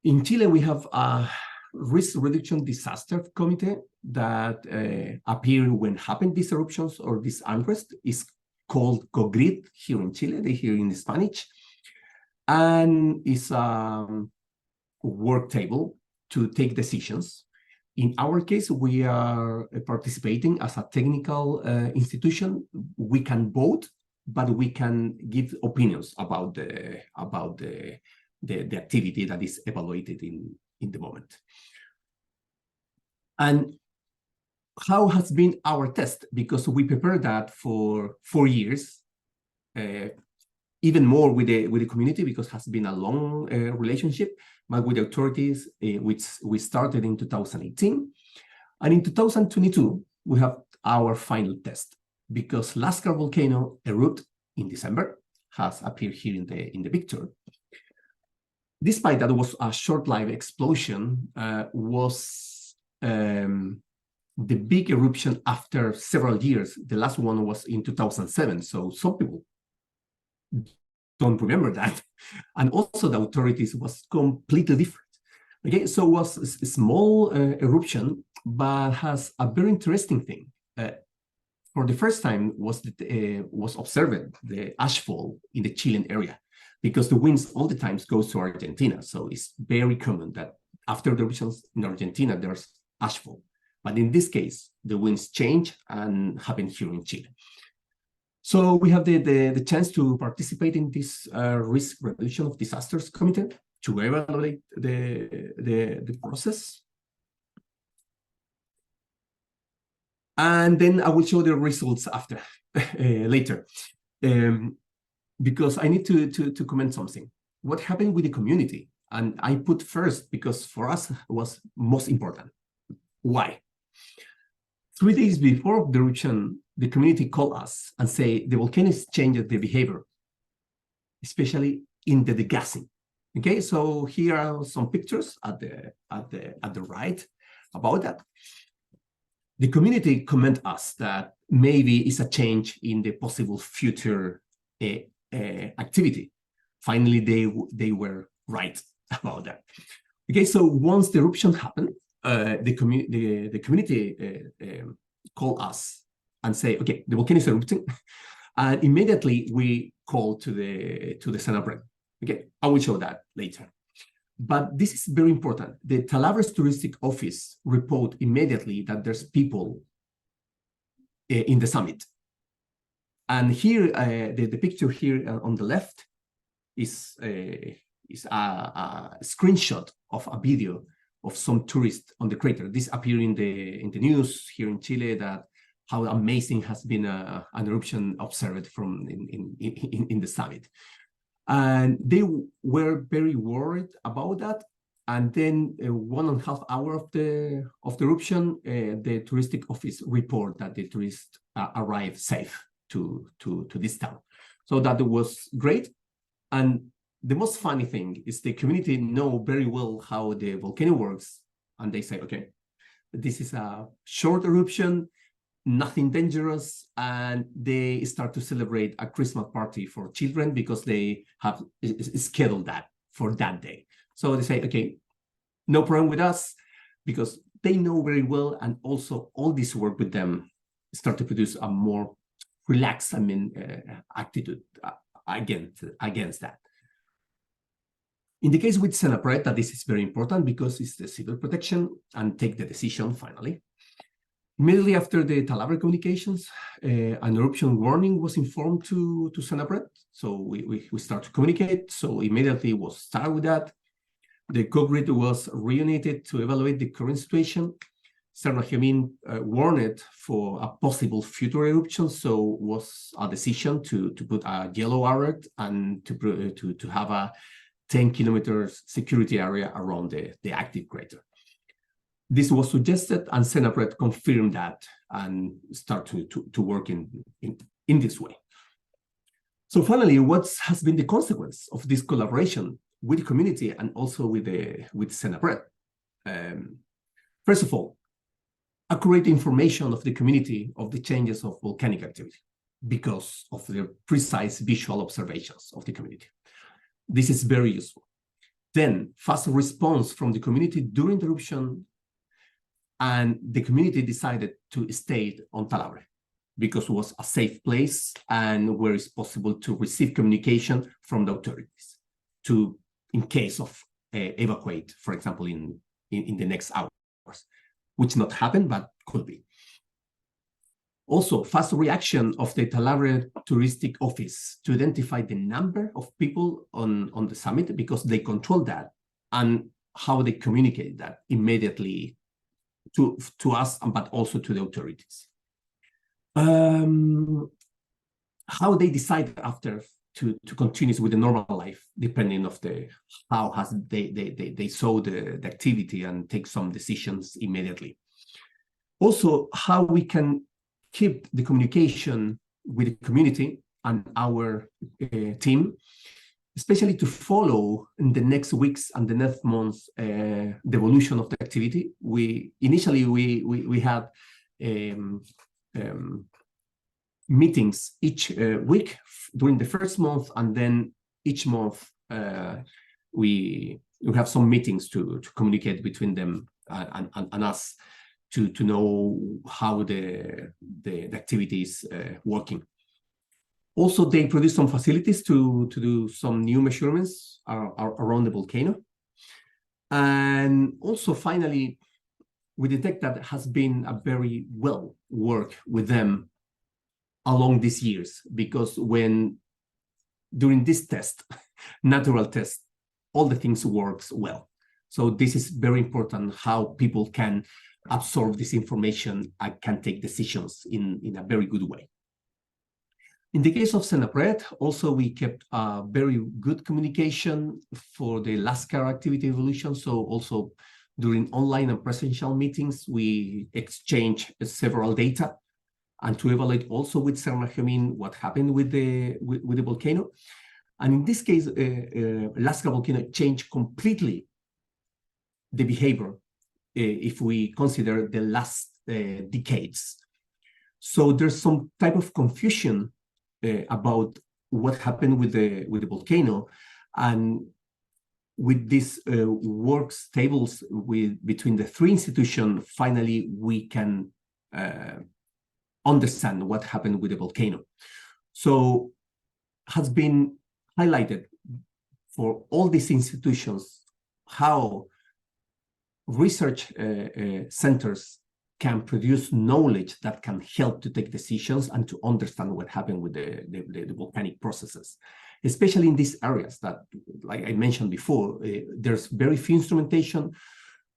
in Chile we have a risk reduction disaster committee that appear when happen these eruptions or this unrest. Is called COGRID here in Chile. They hear in Spanish, and it's a work table to take decisions. In our case, we are participating as a technical institution. We can vote, but we can give opinions about the activity that is evaluated in the moment. And how has been our test? Because we prepared that for 4 years, even more with the community, because it has been a long relationship, but with the authorities, which we started in 2018. And in 2022, we have our final test, because Lascar volcano erupted in December, has appeared here in the picture. Despite that it was a short-lived explosion, was the big eruption after several years. The last one was in 2007, so some people don't remember that. And also the authorities was completely different. Okay, so it was a small eruption, but has a very interesting thing. For the first time was observed the ashfall in the Chilean area. because the winds all the times goes to Argentina. So it's very common that after the eruptions in Argentina, there's ashfall. But in this case, the winds change and happen here in Chile. So we have the chance to participate in this risk reduction of disasters committee to evaluate the process. And then I will show the results after, later. Because I need to comment something. What happened with the community? And I put first because for us it was most important. Why? 3 days before the eruption, the community called us and say the volcanoes changed the behavior, especially in the degassing. Okay, so here are some pictures at the right about that. The community comment us that maybe it's a change in the possible future activity. Finally, they were right about that. Okay, so once the eruption happened, the community called us and say, okay, the volcano is erupting, and immediately we call to the Senapred. Okay, I will show that later. But this is very important. The Talavera's touristic office report immediately that there's people in the summit. And here, the picture here on the left is a screenshot of a video of some tourists on the crater. This appeared in the news here in Chile, that how amazing has been an eruption observed from in the summit. And they were very worried about that. And then 1.5 hours of the eruption, the touristic office report that the tourists arrived safe to this town. So that was great. And the most funny thing is the community know very well how the volcano works. And they say, okay, this is a short eruption, nothing dangerous, and they start to celebrate a Christmas party for children because they have scheduled that for that day. So they say, okay, no problem with us, because they know very well, and also all this work with them start to produce a more relaxed, attitude against that. In the case with Senapred, that this is very important because it's the civil protection and take the decision finally. Immediately after the Talavera communications, an eruption warning was informed to Senapred. So we start to communicate. So immediately we'll start with that. The co-grid was reunited to evaluate the current situation. Cernajemin warned for a possible future eruption, so was a decision to put a yellow alert and to have a 10 kilometers security area around the active crater. This was suggested, and Senapred confirmed that and start to work in this way. So finally, what has been the consequence of this collaboration with the community and also with Senapred? First of all, accurate information of the community of the changes of volcanic activity because of the precise visual observations of the community. This is very useful. Then fast response from the community during the eruption, and the community decided to stay on Talavera because it was a safe place and where it's possible to receive communication from the authorities to, in case of evacuate, for example, in the next hours, which not happened, but could be. Also, fast reaction of the Talavera touristic office to identify the number of people on the summit because they control that, and how they communicate that immediately to us, but also to the authorities. How they decide after to continue with the normal life, depending of how has they saw the activity and take some decisions immediately. Also, how we can keep the communication with the community and our team, especially to follow in the next weeks and the next months the evolution of the activity. Initially we had meetings each week during the first month, and then each month we have some meetings to communicate between them and us to know how the activity is working. Also, they produce some facilities to do some new measurements around the volcano. And also, finally, we detect that has been a very well work with them along these years, because during this test, natural test, all the things works well. So this is very important, how people can absorb this information and can take decisions in a very good way. In the case of Senapred, also we kept a very good communication for the Lascar activity evolution. So also during online and presential meetings, we exchange several data, and to evaluate also with Cernajemin what happened with the volcano. And in this case, Lascar volcano changed completely the behavior if we consider the last decades. So there's some type of confusion about what happened with the volcano, and with these works tables between the three institutions, finally we can understand what happened with the volcano. So has been highlighted for all these institutions how research centers can produce knowledge that can help to take decisions and to understand what happened with the volcanic processes, especially in these areas that, like I mentioned before, there's very few instrumentation.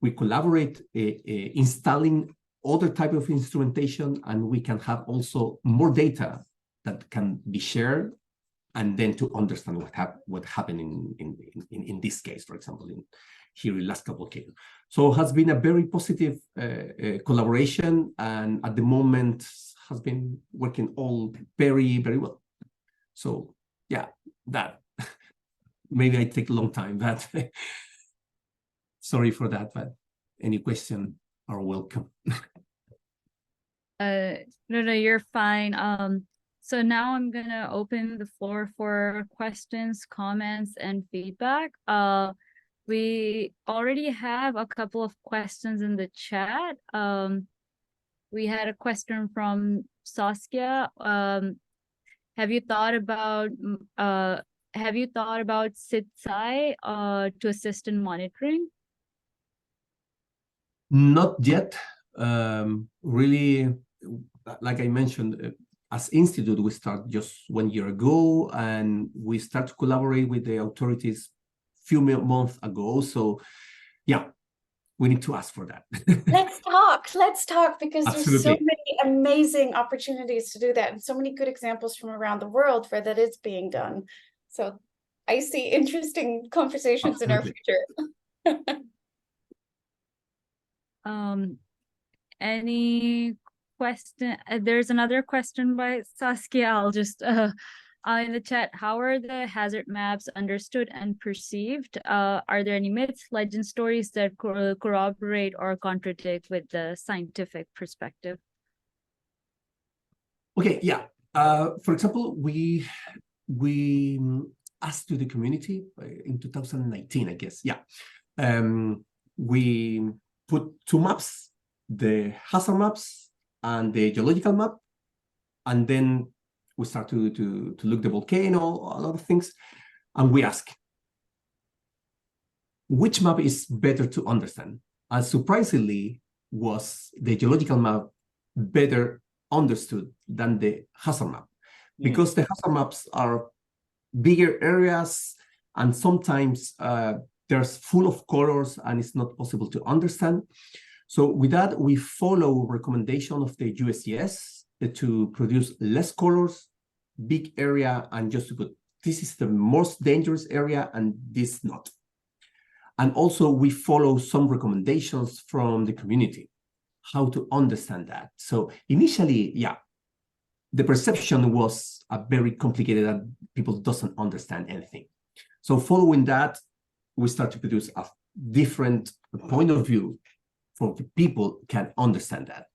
We collaborate installing other type of instrumentation, and we can have also more data that can be shared, and then to understand what happened in this case, for example, here in Lascar volcano. So it has been a very positive collaboration, and at the moment has been working all very, very well. So yeah, that maybe I take a long time, but sorry for that, but any question are welcome.
No, you're fine. So now I'm gonna open the floor for questions, comments, and feedback. We already have a couple of questions in the chat. We had a question from Saskia. Have you thought about SITSI to assist in monitoring?
Not yet. Really, like I mentioned, as institute, we start just 1 year ago, and we start to collaborate with the authorities few months ago. So yeah, we need to ask for that.
Let's talk, because
Absolutely.
There's so many amazing opportunities to do that, and so many good examples from around the world where that is being done. So I see interesting conversations
Absolutely.
in our future.
Any question? There's another question by Saskia. I'll just in the chat, how are the hazard maps understood and perceived? Are there any myths, legend stories that corroborate or contradict with the scientific perspective?
Okay, yeah. For example, we asked to the community in 2019, I guess. Yeah, we put two maps, the hazard maps and the geological map, and then we start to look the volcano, a lot of things, and we ask, which map is better to understand? And surprisingly, was the geological map better understood than the hazard map, because the hazard maps are bigger areas, and sometimes there's full of colors and it's not possible to understand. So with that, we follow recommendation of the USGS to produce less colors, big area, and just to put, this is the most dangerous area and this not. And also we follow some recommendations from the community, how to understand that. So initially, yeah, the perception was a very complicated and people doesn't understand anything. So following that, we start to produce a different point of view for the people can understand that.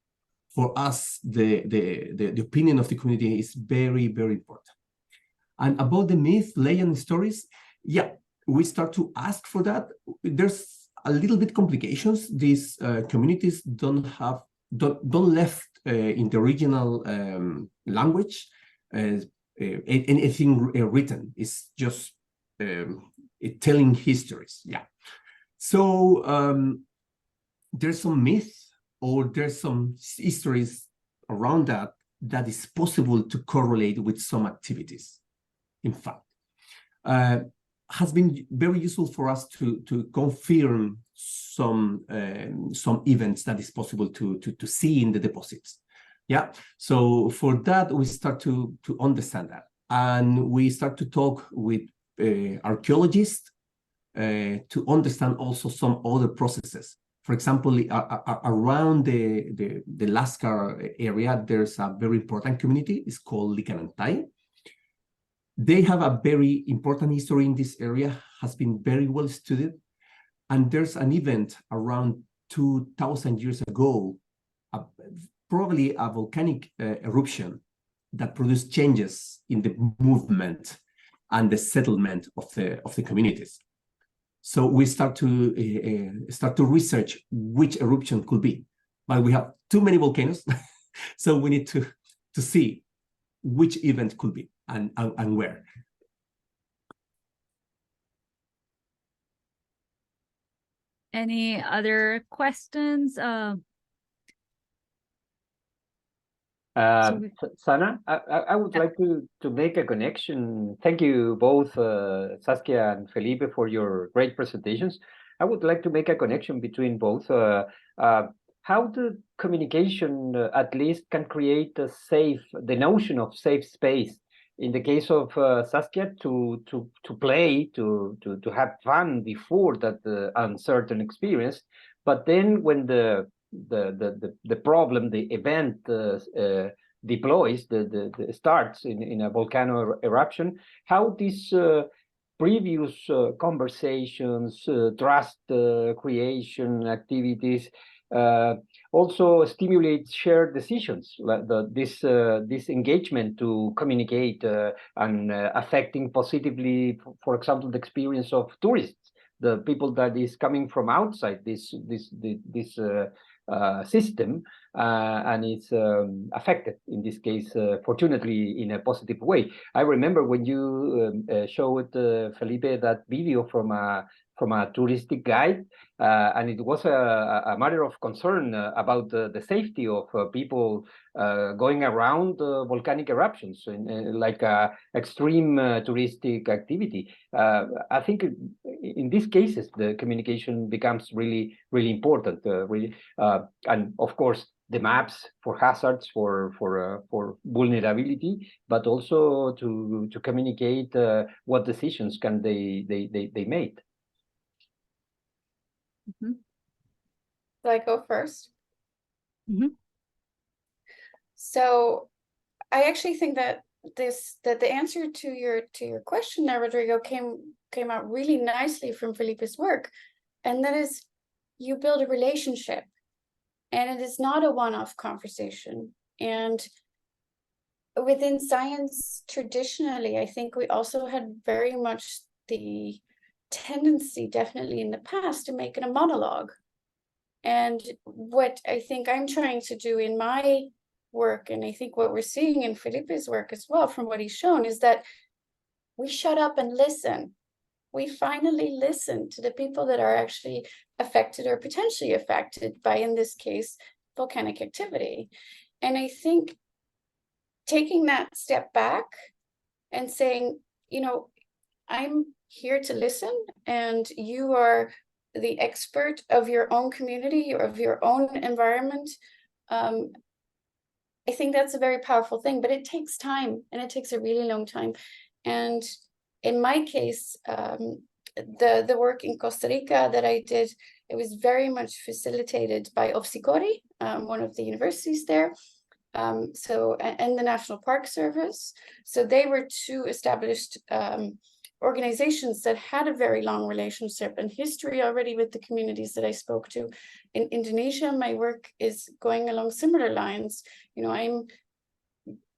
For us, the opinion of the community is very, very important. And about the myth, legend, stories, yeah, we start to ask for that. There's a little bit complications. These communities don't left in the original language. anything written. It's just telling histories. Yeah. So there's some myth, or there's some histories around that is possible to correlate with some activities. In fact, has been very useful for us to confirm some events that is possible to see in the deposits. Yeah, so for that we start to understand that, and we start to talk with archaeologists to understand also some other processes. For example, around the Lascar area, there's a very important community. It's called Licanantay. They have a very important history in this area, has been very well studied. And there's an event around 2,000 years ago, probably a volcanic eruption that produced changes in the movement and the settlement of the communities. So we start to research which eruption could be, but we have too many volcanoes, so we need to see which event could be and where.
Any other questions?
Sana, I would like to make a connection. Thank you both, Saskia and Felipe, for your great presentations. I would like to make a connection between both. How the communication at least can create the notion of safe space. In the case of Saskia, to play, to have fun before that uncertain experience, but then when the problem, the event deploys, starts in a volcano eruption, how these previous conversations, trust creation activities also stimulate shared decisions, like this engagement to communicate and affecting positively, for example, the experience of tourists, the people that is coming from outside this system, and it's affected, in this case, fortunately, in a positive way. I remember when you showed, Felipe, that video from a touristic guide, and it was a matter of concern about the safety of people going around volcanic eruptions, like extreme touristic activity. I think in these cases, the communication becomes really, really important. And of course, the maps for hazards, for vulnerability, but also to communicate what decisions can they make.
Mm-hmm.
Will I go first?
Mm-hmm.
So I actually think that the answer to your question there, Rodrigo, came out really nicely from Felipe's work, and that is, you build a relationship, and it is not a one-off conversation. And within science, traditionally, I think we also had very much the tendency, definitely in the past, to make it a monologue. And what I think I'm trying to do in my work, and I think what we're seeing in Felipe's work as well, from what he's shown, is that we shut up and listen. We finally listen to the people that are actually affected or potentially affected by, in this case, volcanic activity. And I think taking that step back and saying, you know, I'm here to listen, and you are the expert of your own community or of your own environment. I think that's a very powerful thing, but it takes time, and it takes a really long time. And in my case, the work in Costa Rica that I did, it was very much facilitated by Opsicori, one of the universities there. And the National Park Service. So they were two established organizations that had a very long relationship and history already with the communities that I spoke to. In Indonesia, my work is going along similar lines. You know, I'm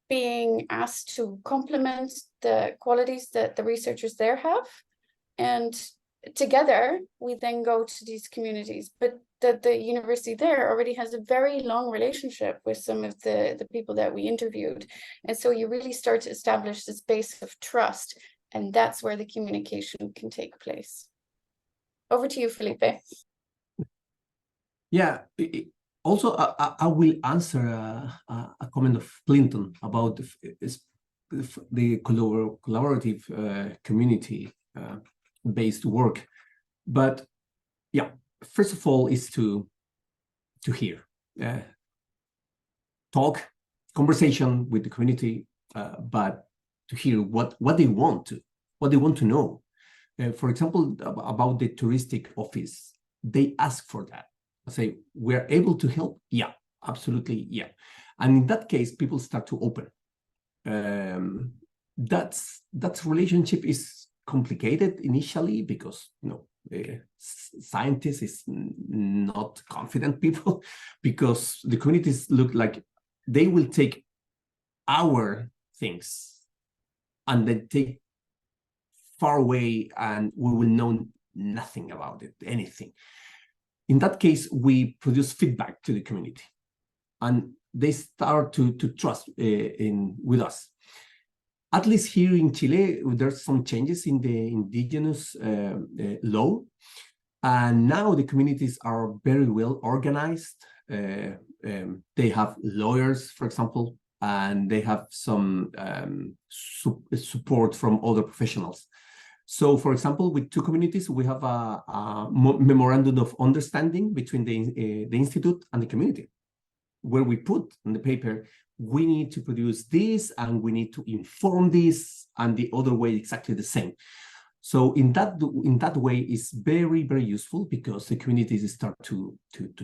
being asked to complement the qualities that the researchers there have, and together we then go to these communities. But that the university there already has a very long relationship with some of the people that we interviewed. And so you really start to establish this base of trust, and that's where the communication can take place. Over to you, Felipe.
Yeah, also, I will answer a comment of Clinton about the collaborative community-based work. But yeah, first of all, is to hear, talk, conversation with the community, but to hear what they want to know. For example, about the touristic office, they ask for that. I say, we're able to help? Yeah, absolutely, yeah. And in that case, people start to open. That relationship is complicated initially because, scientists is not confident people, because the communities look like they will take our things and then take far away, and we will know nothing about it, anything. In that case, we produce feedback to the community, and they start to trust with us. At least here in Chile, there's some changes in the indigenous law, and now the communities are very well organized. They have lawyers, for example, and they have some support from other professionals. So, for example, with two communities, we have a memorandum of understanding between the institute and the community, where we put on the paper, we need to produce this, and we need to inform this, and the other way exactly the same. So in that way, it's very, very useful, because the communities start to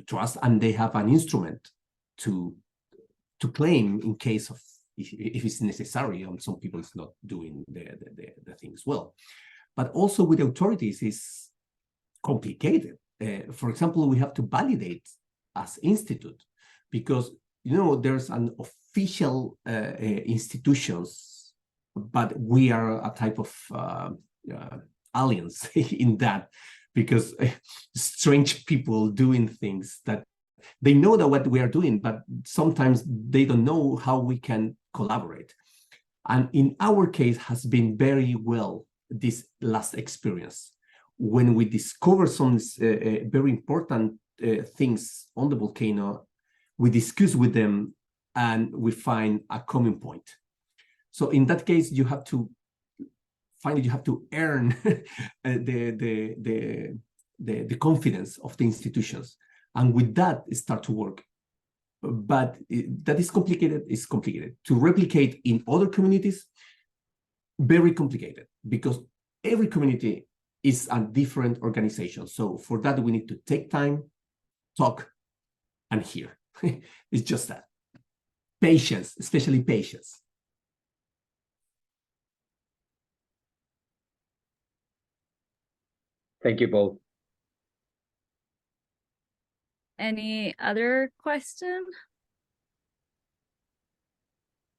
trust, and they have an instrument to claim in case of if it's necessary, and some people is not doing the things well. But also with authorities is complicated. For example, we have to validate as institute, because there's an official institutions, but we are a type of alliance in that, because strange people doing things that they know that what we are doing, but sometimes they don't know how we can collaborate. And in our case has been very well this last experience, when we discover some very important things on the volcano, we discuss with them and we find a common point. So in that case, you have to earn the confidence of the institutions, and with that start to work. But that is complicated. It's complicated to replicate in other communities. Very complicated, because every community is a different organization. So for that, we need to take time, talk, and hear. It's just that. Patience, especially patience.
Thank you both.
Any other question?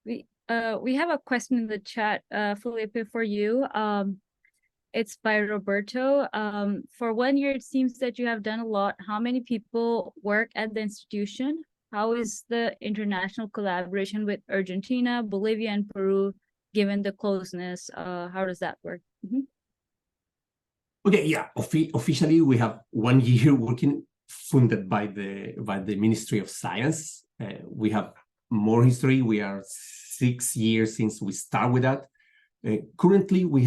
We have a question in the chat, Felipe, for you. It's by Roberto. For 1 year, it seems that you have done a lot. How many people work at the institution? How is the international collaboration with Argentina, Bolivia, and Peru, given the closeness? How does that work? Mm-hmm.
Okay, yeah. Officially, we have 1 year working, funded by the Ministry of Science. We have more history. We are 6 years since we start with that. Currently, we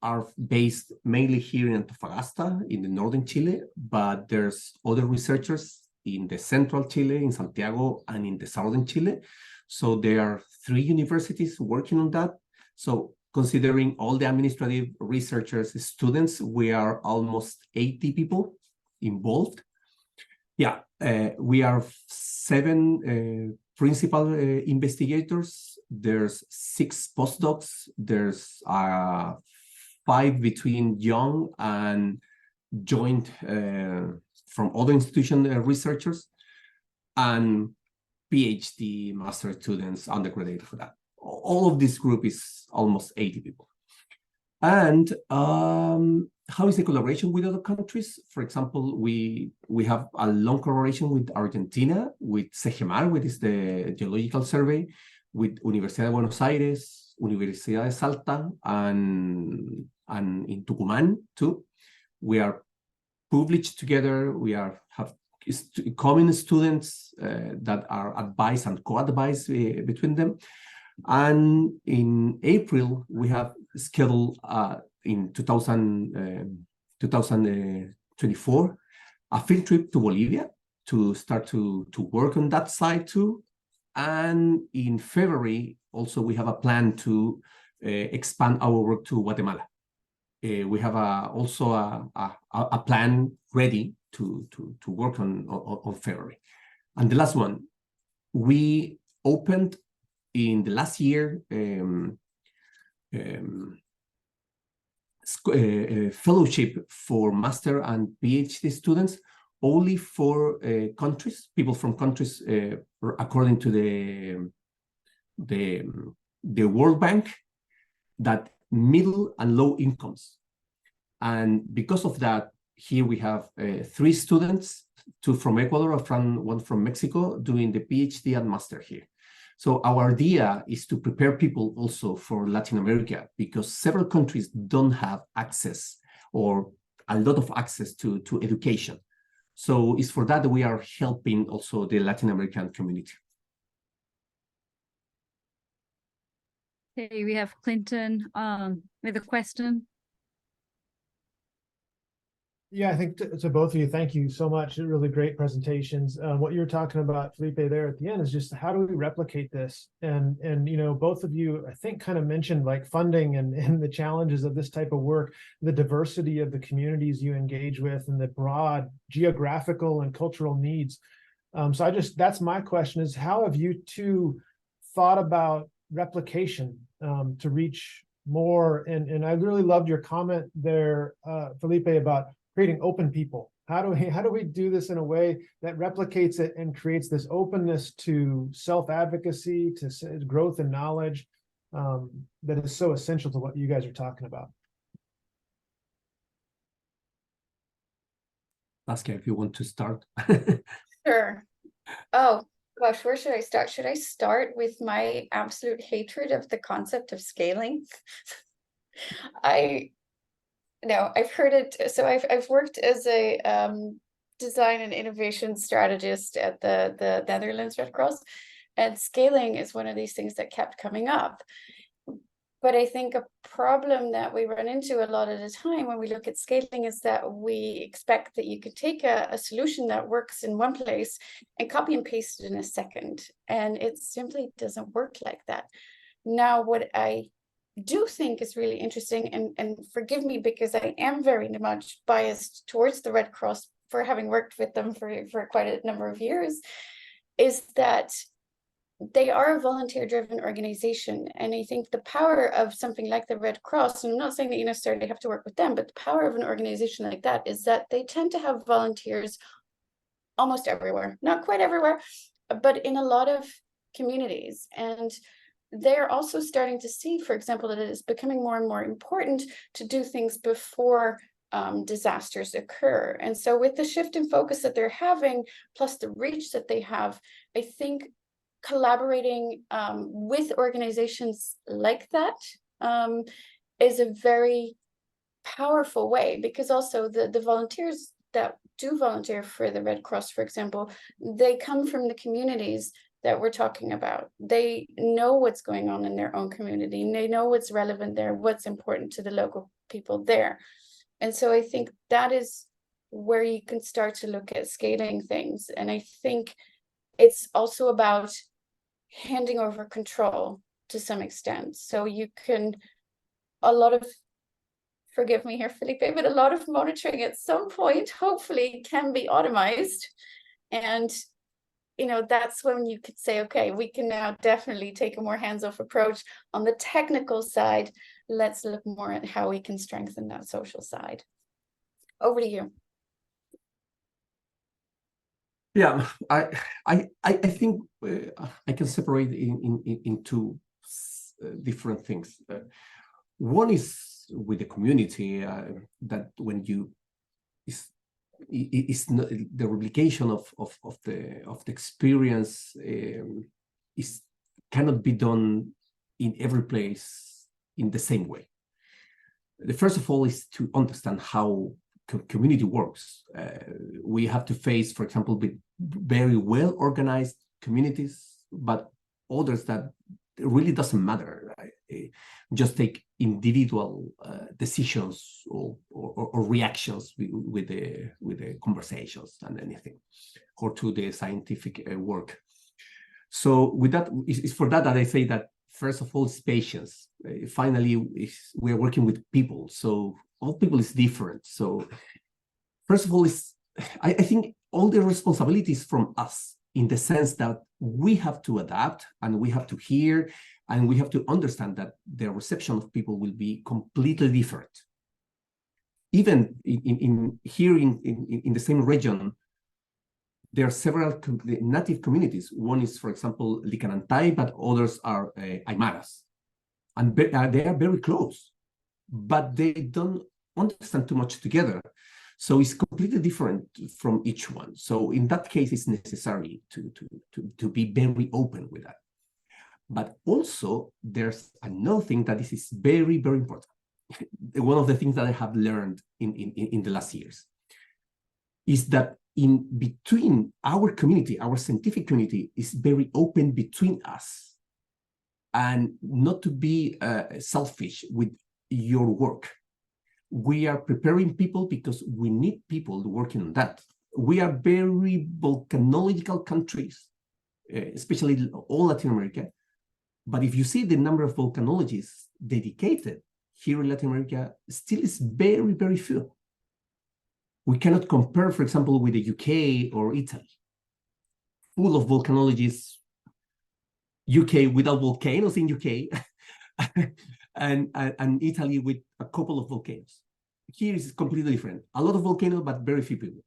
are based mainly here in Antofagasta, in the northern Chile, but there's other researchers in the central Chile, in Santiago, and in the southern Chile. So there are 3 universities working on that. So considering all the administrative researchers, students, we are almost 80 people involved. Yeah, we are 7 principal investigators. There's 6 postdocs. There's 5 between young and joint from other institution researchers, and PhD, master students, undergraduate for that. All of this group is almost 80 people. And how is the collaboration with other countries? For example, we have a long collaboration with Argentina, with CEGEMAR, which is the Geological Survey, with Universidad de Buenos Aires, Universidad de Salta, and in Tucumán too. We are published together. We have common students that are advised and co-advised between them. And in April, we have scheduled in 2024 a field trip to Bolivia to start to work on that side too. And in February, also we have a plan to expand our work to Guatemala. We have also a plan ready to work on February. And the last one, we opened in the last year fellowship for master and PhD students only for countries, people from countries according to the World Bank, that middle and low incomes. And because of that, here we have 3 students, 2 from Ecuador, one from Mexico, doing the PhD and master here. So our idea is to prepare people also for Latin America, because several countries don't have access or a lot of access to education. So it's for that that we are helping also the Latin American community.
Okay, we have Clinton with a question.
Yeah, I think to both of you, thank you so much. Really great presentations. What you're talking about, Felipe, there at the end is just how do we replicate this? And you know, both of you, I think, kind of mentioned like funding and the challenges of this type of work, the diversity of the communities you engage with, and the broad geographical and cultural needs. So that's my question is, how have you two thought about replication to reach more? And I really loved your comment there, Felipe, about creating open people. How do we do this in a way that replicates it and creates this openness to self-advocacy, to growth and knowledge that is so essential to what you guys are talking about?
Saskia, if you want to start.
Sure. Oh gosh, where should I start? Should I start with my absolute hatred of the concept of scaling? No, I've heard it. So I've worked as a design and innovation strategist at the Netherlands Red Cross, and scaling is one of these things that kept coming up. But I think a problem that we run into a lot of the time when we look at scaling is that we expect that you could take a solution that works in one place and copy and paste it in a second. And it simply doesn't work like that. Now, what I do think is really interesting, and forgive me because I am very much biased towards the Red Cross for having worked with them for quite a number of years, is that they are a volunteer-driven organization. And I think the power of something like the Red Cross, and I'm not saying that you necessarily have to work with them, but the power of an organization like that is that they tend to have volunteers almost everywhere, not quite everywhere, but in a lot of communities. And they're also starting to see, for example, that it is becoming more and more important to do things before disasters occur. And so with the shift in focus that they're having, plus the reach that they have, I think collaborating with organizations like that is a very powerful way, because also the volunteers that do volunteer for the Red Cross, for example, they come from the communities that we're talking about. They know what's going on in their own community, and they know what's relevant there, what's important to the local people there. And so I think that is where you can start to look at scaling things. And I think it's also about handing over control to some extent. So you can, forgive me here, Felipe, but a lot of monitoring at some point, hopefully, can be automized. And you know, that's when you could say, okay, we can now definitely take a more hands-off approach on the technical side. Let's look more at how we can strengthen that social side. Over to you.
Yeah, I think I can separate in two different things. One is with the community, that when you is not, the replication of the experience is cannot be done in every place in the same way. The first of all is to understand how community works. We have to face, for example, with very well organized communities, but others that it really doesn't matter. Right? Just take individual decisions or reactions with the conversations and anything, or to the scientific work. So with that, it's for that I say that first of all is patience. Finally, we are working with people, so all people is different. So first of all, I think all the responsibilities from us, in the sense that we have to adapt and we have to hear and we have to understand that the reception of people will be completely different. Even here in the same region, there are several native communities. One is, for example, Licanantay, but others are Aymaras. And they are very close, but they don't understand too much together. So it's completely different from each one. So in that case, it's necessary to be very open with that. But also, there's another thing that is very, very important. One of the things that I have learned in the last years is that in between our community, our scientific community is very open between us, and not to be selfish with your work. We are preparing people because we need people working on that. We are very volcanological countries, especially all Latin America. But if you see the number of volcanologists dedicated here in Latin America, still is very, very few. We cannot compare, for example, with the UK or Italy, full of volcanologists. UK without volcanoes in UK, and Italy with a couple of volcanoes. Here is completely different. A lot of volcanoes, but very few people.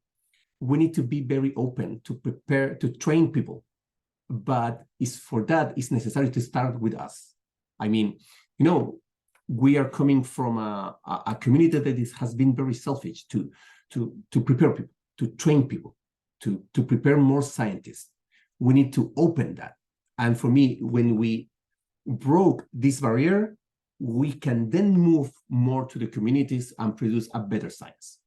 We need to be very open to prepare, to train people. But for that, it's necessary to start with us. I mean, you know, we are coming from a community that has been very selfish to prepare people, to train people, to prepare more scientists. We need to open that. And for me, when we broke this barrier, we can then move more to the communities and produce a better science.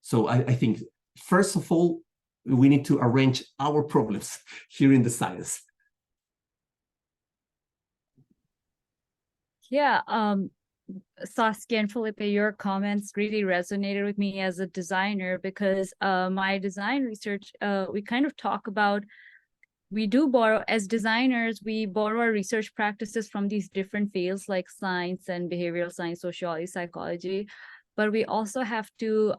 So I think, first of all, we need to arrange our problems here in the science.
Yeah, Saskia and Felipe, your comments really resonated with me as a designer, because my design research, we kind of talk about, we do borrow, as designers, we borrow our research practices from these different fields like science and behavioral science, sociology, psychology, but we also have to,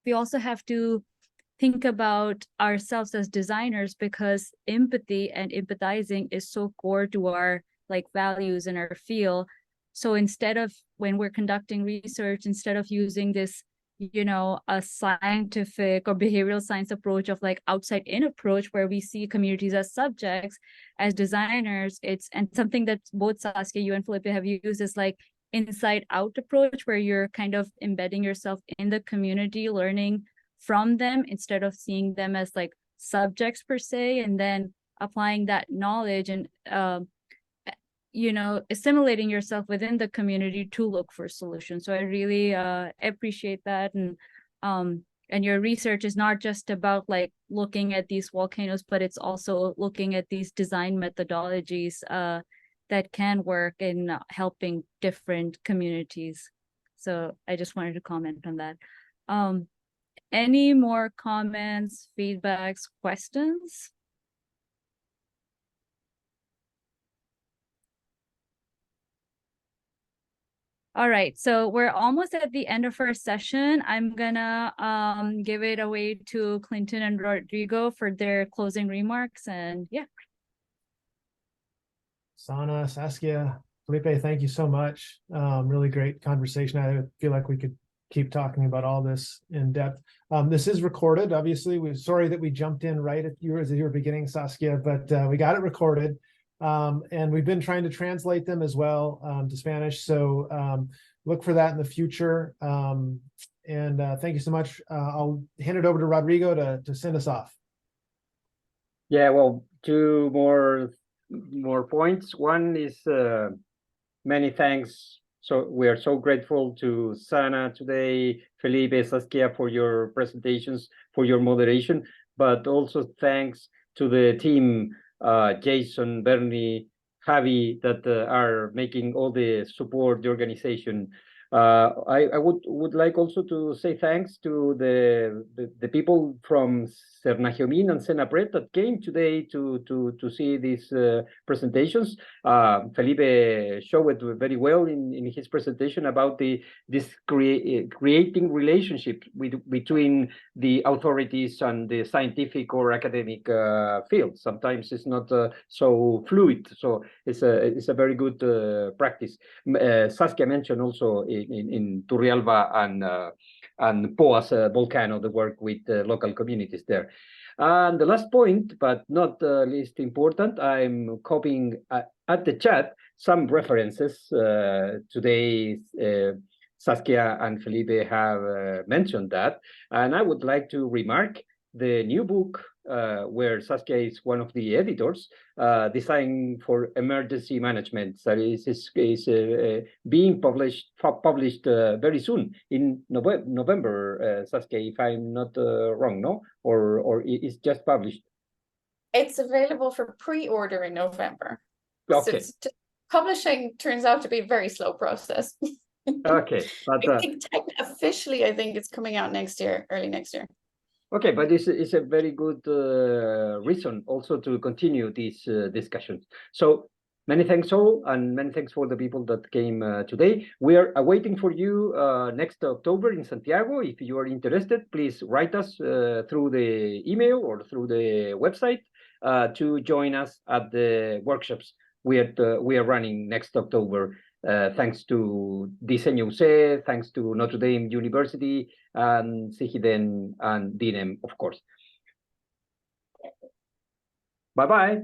we also have to think about ourselves as designers, because empathy and empathizing is so core to our like values in our field. So instead of, when we're conducting research, instead of using this, you know, a scientific or behavioral science approach of like outside in approach, where we see communities as subjects, as designers, it's, and something that both Saskia, you and Felipe have used, is like inside out approach, where you're kind of embedding yourself in the community, learning from them instead of seeing them as like subjects per se, and then applying that knowledge and you know, assimilating yourself within the community to look for solutions. So I really appreciate that. And your research is not just about like looking at these volcanoes, but it's also looking at these design methodologies that can work in helping different communities. So I just wanted to comment on that. Any more comments, feedbacks, questions? All right, so we're almost at the end of our session. I'm gonna give it away to Clinton and Rodrigo for their closing remarks, and yeah.
Sana, Saskia, Felipe, thank you so much. Really great conversation. I feel like we could keep talking about all this in depth. This is recorded, obviously. We're sorry that we jumped in right at you as you were beginning, Saskia, but we got it recorded. And we've been trying to translate them as well to Spanish. So look for that in the future. And thank you so much. I'll hand it over to Rodrigo to send us off.
Yeah, well, two more points. One is many thanks. So we are so grateful to Sana today, Felipe, Saskia, for your presentations, for your moderation, but also thanks to the team, Jason, Bernie, Javi, that are making all the support, the organization. I would like also to say thanks to the people from Cernagiomín and Senapred that came today to see these presentations. Felipe showed it very well in his presentation about creating relationship between the authorities and the scientific or academic field. Sometimes it's not so fluid, so it's a very good practice. Saskia mentioned also in Turrialba and Poas Volcano, the work with local communities there. And the last point, but not least important, I'm copying at the chat some references. Today, Saskia and Felipe have mentioned that, and I would like to remark the new book where Saskia is one of the editors, Design for Emergency Management, that is being published very soon in November, Saskia, if I'm not wrong, no? Or it's just published?
It's available for pre-order in November.
Okay.
So publishing turns out to be a very slow process.
Okay, but
I think officially, I think it's coming out next year, early next year.
okay, but it's a very good reason also to continue these discussions. So many thanks all, and many thanks for the people that came today. We are awaiting for you next October in Santiago. If you are interested, please write us through the email or through the website to join us at the workshops we are running next October. Thanks to Diseño UC, thanks to Notre Dame University, and Sijiden and DINEM, of course. Bye-bye.